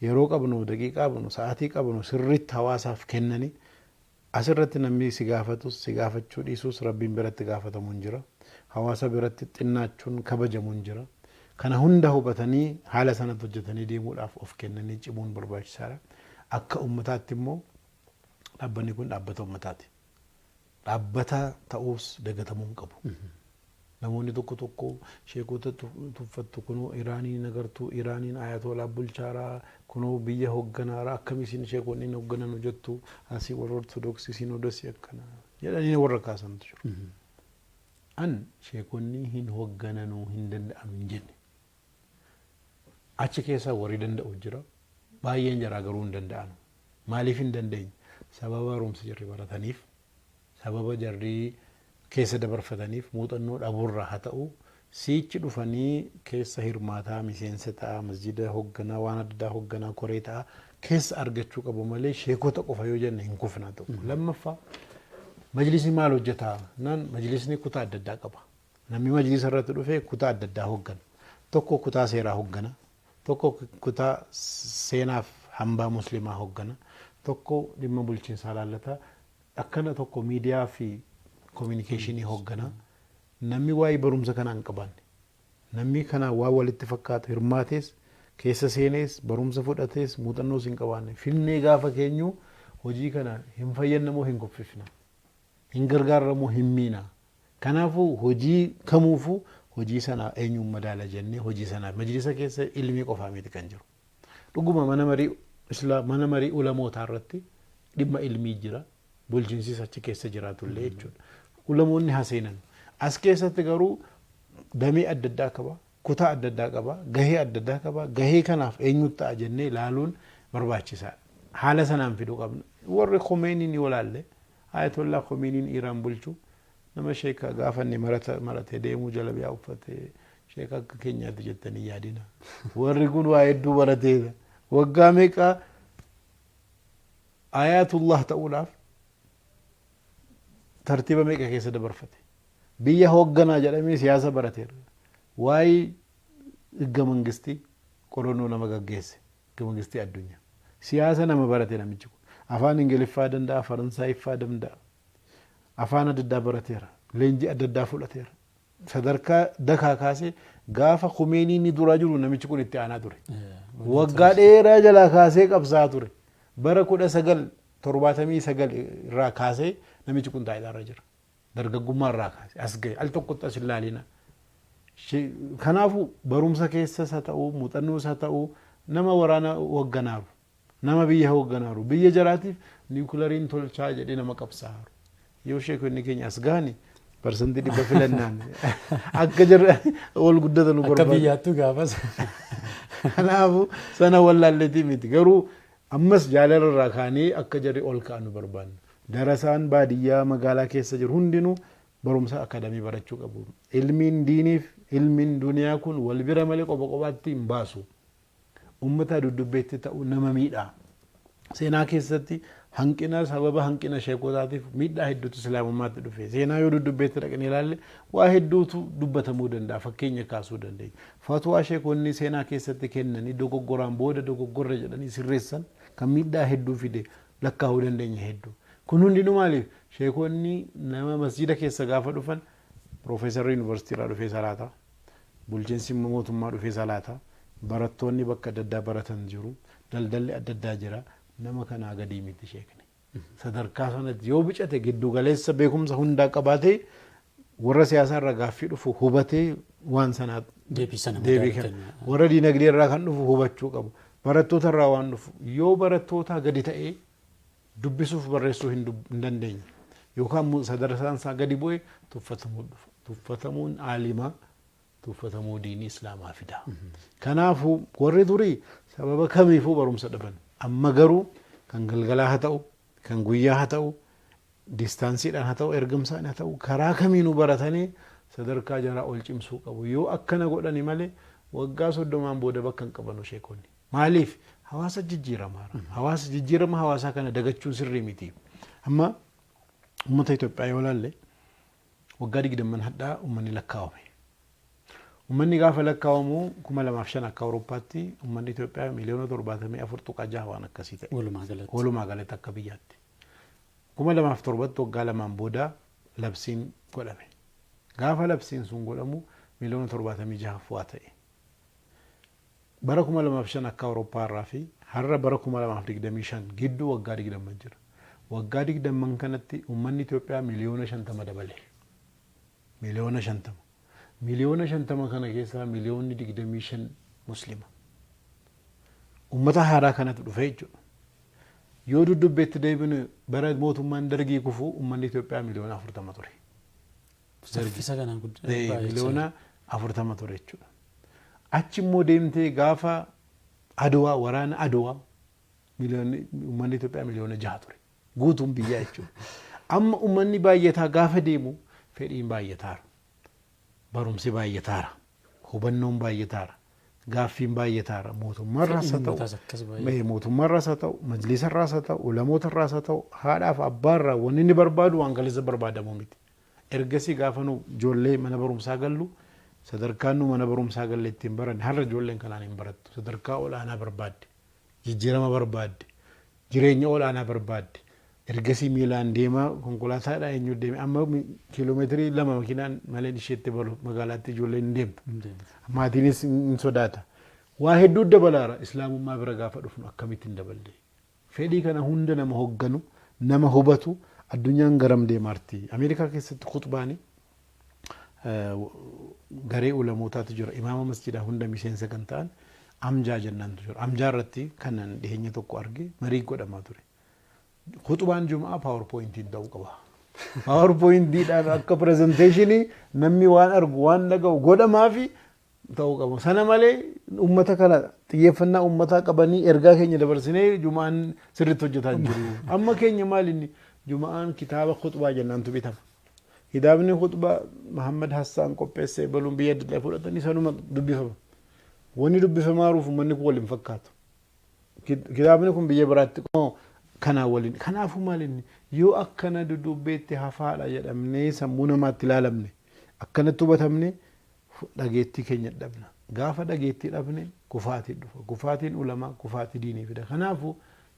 yeroo qabnu daqiiqaa qabnu sa'aatii qabnu sirriitti hawaasaaf kennanii asirratti namni si gaafatus si gaafachuu dhiisus rabbiin biratti gaafatamu hin jira. Hawaasa biratti xinnaachuun kabajamu hin jira. Kana hunda hubatanii haala sanatti hojjetanii deemuudhaaf of kennanii cimuun barbaachisaadha. Akka ummataatti immoo dhaabbanni kun dhaabbata ummataati. Dhaabbata ta'uus dagatamuu hin qabu. Namoonni tokko tokko sheekota tuffattu kunoo Iraaniin agartuu Iraaniin ayatolaa bulchaaraa kunoo biyya hoogganaara akkamiin sheekonni hoogganaanu jettu asii warra ortodoksii sinodosii akkana jedhanii warra kaasantu jiru. An sheekonni hin hooggananuu hin danda'amu hin jenne. Achi keessa warri danda'u jira. Baay'een jaraa garuu hin danda'an. Maaliif hin dandeenye? Sababa barumsa jarri barataniif, sababa jarri keessa dabarfataniif muuxannoo dhabuurraa haa ta'u siichi dhufanii keessa hirmaataa miseensa ta'a masjida hoogganaa waan adda addaa hoogganaa koree ta'a keessa argachuu qabu malee sheekota qofa yoo jenne hin kufnaa ta'u. Lammaffaa majlisni maal hojjetaa? Naan majlisni kutaa adda addaa qaba. Namni majlisa irratti dhufee kutaa adda addaa hooggana. Tokko kutaa seeraa hooggana. Tokko kutaa seenaaf hambaa muslimaa hooggana. Tokko dhimma bulchiinsaa laallata. Akkana tokko miidiyaa fi communication hooggana. Namni waa'ee barumsa kanaa hin qabaanne. Namni kana waa walitti fakkaatu hirmaatees keessa seenees barumsa fudhatees muuxannoos hin qabaanne. Filnee gaafa keenyu hojii kana hin fayyadamoo hin kuffifna. Hin gargaaramoo hin miina. Kanaafuu hojii kamuufuu hojii sana eenyuun madaala jennee hojii sana majlisa keessa ilmi qofaa miti kan jiru. Dhuguma mana marii ulamootaa irratti dhimma ilmii jira. Bulchiinsis achi keessa jiraatullee jechuudha. Ulamoonni haseenan. As keessatti garuu damee adda addaa qaba. Kutaa adda addaa qaba. Gahee adda addaa qaba. Gahee kanaaf eenyutu ta'a jennee ilaaluun barbaachisaadha. Haala sanaan fiduu qabna. Warri Khomeiniin yoo ilaalle Ayatollah Khomeiniin Iraan bulchu nama sheeka gaafanne maratee deemuu jalabiyaa uffatee sheeka akka keenyaatti jettanii yaadina. Warri kun waa hedduu barateedha. Waggaa meeqa Ayatullah ta'uudhaaf tartiiba meeqa keessa dabarfate. Biyya hoogganaa jedhamee siyaasa barateera. Waa'ee higga mangistii qorannoo nama gaggeesse. Higga mangistii addunyaa. Siyaasa nama barate namichi kun. Afaan Ingiliffaa danda'a, Faransaayifaa danda'a. Afaan adda addaa barateera. Leenjii adda addaa fudhateera. Sadarkaa dakaa kaasee gaafa Khomeiniin ni duraa jiru namichi kun itti aanaa ture. Waggaa dheeraa jalaa kaasee qabsaa ture. Bara 1979 irraa kaasee namichi kun taayidaarra jira. Dargaggummaa irraa kaasee as gahe al tokkotti as ilaalina. Kanaafuu barumsa keessas haa ta'u muuxannoos haa ta'u nama waraana hoogganaaru. Nama biyya hoogganaaru. Biyya jaraatiif niwukulariin tolchaa jedhee nama qabsaaru. Yoo sheekonni keenya as gahani parsantii 100 filannaan akka jirra ol guddatan nu barbaadu. Akka biyyaattu gaafas. Kanaafuu sana wallaalleetii miti. Garuu ammas jaalala irraa kaanee akka jarri ol ka'an nu barbaanna. Darasaan baadiyyaa magaalaa keessa jiru hundinuu barumsa akadamii barachuu qabu. Ilmiin diiniif ilmiin duniyaa kun wal bira malee qofa qofaatti hin baasu. Ummata duddubbeetti ta'u nama miidhaa. Seenaa keessatti hanqina sababa hanqina sheekotaatiif miidhaa hedduutu islaamummaatti dhufe. Seenaa yoo duddubbeetti dhaqanii ilaalle waa hedduutu dubbatamuu danda'a. Fakkeenya kaasuu dandeenya. Fatwaa sheekonni seenaa keessatti kennanii dogoggoraan booda dogoggorra jedhanii sirreessan kan miidhaa hedduu fide lakkaa'uu dandeenya hedduu. Kun hundinuu maaliif sheekonni nama masjida keessa gaafa dhufan Profeesarri yuunivarsiitiirraa dhufee salaataa, bulchiinsi mootummaa dhufee salaataa, barattoonni bakka adda addaa baratan jiru, daldalli adda addaa jira. Nama kanaa gadii miti sheekni. Sadarkaa sanatti yoo bicate giddu galeessa beekumsa hundaa qabaatee warra siyaasaa irraa gaaffii dhufu hubatee waan sanaa deebii kenna. Warra diinagdee irraa kan dhufu hubachuu qabu. Barattoota irraa waan dhufu yoo barattoota gadi ta'ee dubbisuuf barreessuu hin dandeenye yookaan sadarkaan isaa gadi bu'ee tuffatamuu dhufa. Tuffatamuun aalimaa tuffatamuu diinii islaamaa fida. Kanaafuu warri durii sababa kamiifuu barumsa dhaban. Amma garuu kan galgalaa haa ta'u, kan guyyaa haa ta'u, distaansiidhaan haa ta'u, ergamsaan haa ta'u, karaa kamiinuu baratanii sadarkaa jaraa ol cimsuu qabu. Yoo akkana godhani malee waggaa 30 booda bakka hin qabanu sheekonni. Maaliif? Hawaasa jijjiiramaa. Hawaasa jijjiirama hawaasaa kana dagachuun sirrii miti. Amma uummata Itoophiyaa yoo ilaalle waggaa 20 hadhaa uummanni lakkaa'ame. Uummanni gaafa lakkaa'amu 2005 akka Awurooppaatti uummanni Itoophiyaa miliyoona 74 tuqaa 6 waan akkasii ta'e. Walumaa galatti akka biyyaatti. kuma lamaaf torbatti waggaa lamaan booda labsiin godhame. Gaafa labsiin sun godhamu miliyoona 76 waa ta'e. Bara 2005 akka Awurooppaa irraa fi har'a bara 2025 gidduu waggaa 20 jira. Waggaa 20 kanatti uummanni Itoophiyaa miliyoona 50 dabale. Miliyoona 50. Miliyoona 50 kana keessaa miliyoonni 25 muslima. Uummata haaraa kanatu dhufe jechuudha. Yoo dudubbeetti deebinu bara mootummaan dargii kufuu uummanni Itoophiyaa miliyoona 40 ture. Saffisa kanaan miliyoona 40 ture jechuudha. Achi immoo deemtee gaafa Adwaa waraana Adwaa uummanni Itoophiyaa miliyoona 6 ture. Guutuun biyyaa jechuudha. Amma uummanni baay'ataa gaafa deemu fedhiin baay'ataara. Barumsi baay'ataara. Hubannoon baay'ataara. Gaaffiin baay'ataara. Mootummaarraas haa ta'u, majlisarraas haa ta'u, ulamootarraas haa ta'u, haadhaaf abbaarraa wanni inni barbaadu waan kaleessa barbaadamu miti. Ergasii gaafa nu ijoollee mana barumsaa gallu sadarkaan nu mana barumsaa galle ittiin baranne har'a ijoolleen kanaan hin barattu. Sadarkaa olaanaa barbaadde, jijjiirama barbaadde, jireenya olaanaa barbaadde. Ergasii miilaan deemaa konkolaataadhaan eenyu deeme amma kiiloomeetirii 2 makiinaan malee isheetti balu magaalaatti ijoolleen hin deemtu. Maatiinis hin sodaata. Waa hedduu dabalaara islaamummaa bira gaafa dhufnu akkamitti hin daballe. Fedhii kana hunda nama hogganu nama hubatu addunyaan garam deemarti. Ameerikaa keessatti khutbaani garee ulamootaatu jira. Imaama masjidaa hunda miseensa kan ta'an amjaa jennaantu jira. Amjaa irratti kanan dhiyeenya tokko arge marii godhamaa ture. Khutbaan Jumaa PowerPointiin ta'uu qaba. PowerPointiidhaan akka presenteeshinii namni waan argu waan dhaga'u godhamaa fi ta'uu qaba. Sana malee uummata kana xiyyeeffannaa uummataa qabanii ergaa keenya dabarsinee Jumaan sirriitti hojjetaa jiru. Amma keenya maal inni Jumaan kitaaba khutbaa jennaantu bitama. Kitaabni khutbaa Muhammad Hassaan qopheessee baluun biyya adda fudhatanii sanuma dubbifama. Wanni dubbifamaa jiruuf uummanni kun waliin fakkaatu. Kitaabni kun biyya biraatti kanaa waliin kanaafuu maalinni yoo akkana dudubbeetti hafaadha jedhamnee sammuu namaatti ilaalamne akkanatti hubatamne dhageettii keenya dhabna. Gaafa dhageettii dhabne kufaatiin dhufa. Kufaatiin ulamaa kufaatii diinii fida. Kanaafuu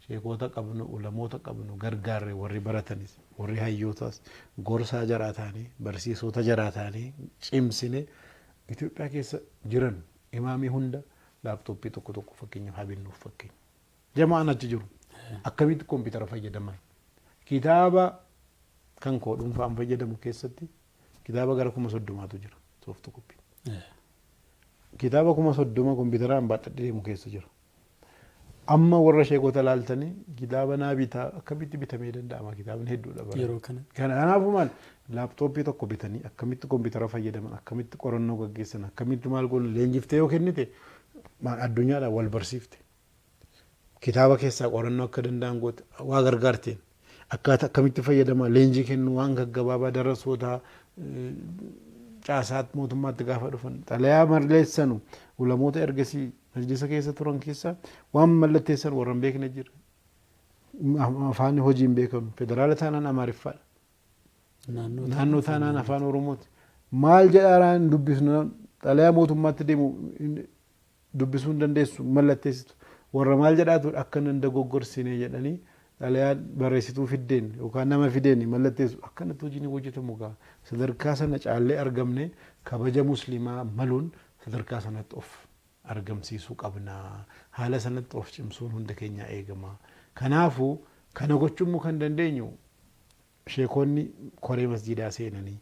sheekota qabnu ulamoota qabnu gargaarre warri baratanis warri hayyootas gorsaa jaraa ta'anii barsiisota jaraa ta'anii cimsine Itoophiyaa keessa jiran imaamii hunda laaptooppii tokko tokko fakkeenyaaf habinnuuf fakkeenya. Jamaan achi jiru. Akkamitti kompiitara fayyadaman kitaaba kan koo dhuunfaan fayyadamu keessatti kitaaba gara 30tu jira sooftu koppii. Kitaaba 30 kompiitaraan baadhadhee deemu keessa jira. Amma warra sheekota laaltanii kitaaba naa bitaa akkamitti bitamee danda'ama kitaabni hedduudha bara. Yeroo kana. Kanaafuu maal laaptooppii tokko bitanii akkamitti kompiitara fayyadaman akkamitti qorannoo gaggeessan akkamitti maal godhan leenjiftee yoo kennite addunyaadhaan wal barsiifte. Kitaaba keessaa qorannoo akka danda'an goote waa gargaarteen akkaataa akkamitti fayyadama leenjii kennu waan gaggabaabaa darasoota caasaat mootummaatti gaafa dhufan xalayaa malleessanu ulamoota ergasii majlisa keessa turan keessaa waan mallatteessan warra hin beekne jira. Afaan hojii hin beekamu federaala taanaan Amaariffaadha. Naannoo taanaan afaan Oromooti. Maal jedhaaraan dubbisnu xalayaa mootummaatti deemu dubbisuu hin dandeessu mallatteessitu. Warra maal jedhaatu akka nan dogoggorsine jedhanii xalayaa barreessituu fiddeen yookaan nama fideen mallatteessu akkanatti hojiin hojjetamu gaa sadarkaa sana caallee argamne kabaja muslimaa maluun sadarkaa sanatti of argamsiisuu qabna. Haala sanatti of cimsuun hunda keenya eegama. Kanaafuu kana gochuun kan dandeenyu sheekonni koree masjidaa seenanii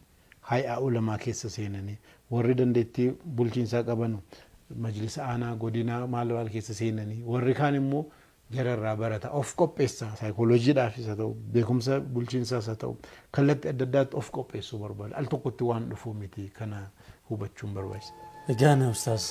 hay'aa ulamaa keessa seenanii warri dandeettii bulchiinsaa qaban majlisa aanaa godina maal keessa seenanii warri kaan immoo jararraa barata of qopheessa saayikooloojiidhaafis haa ta'u beekumsa bulchiinsaas haa ta'u kallattii adda addaatti of qopheessuu barbaada. Al tokkotti waan dhufuu miti kana hubachuun barbaachisa. Egaan Ustaas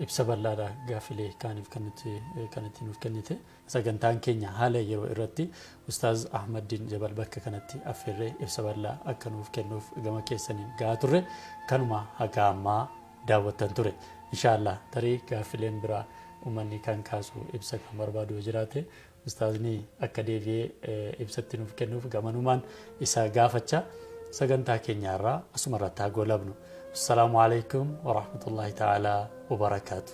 ibsa bal'aadha gaaffilee kaaniif kanatti nuuf kennite sagantaan keenya haala yeroo irratti Ustaaz Ahmadiin Jabal bakka kanatti affeerree ibsa bal'aa akka nuuf kennuuf gama keessaniin gahaa turre kanuma haga ammaa daawwattan ture. Inshallah tarii gaaffileen biraa uummanni kan kaasu ibsa kan barbaadu jiraate Ustaazni akka deebi'ee ibsatti nuuf kennuuf gamanumaan isa gaafachaa sagantaa keenyaarraa asumarratti haa goolabnu. Assalamu alaikum wa rahmatullahi ta'ala wa barakatuh.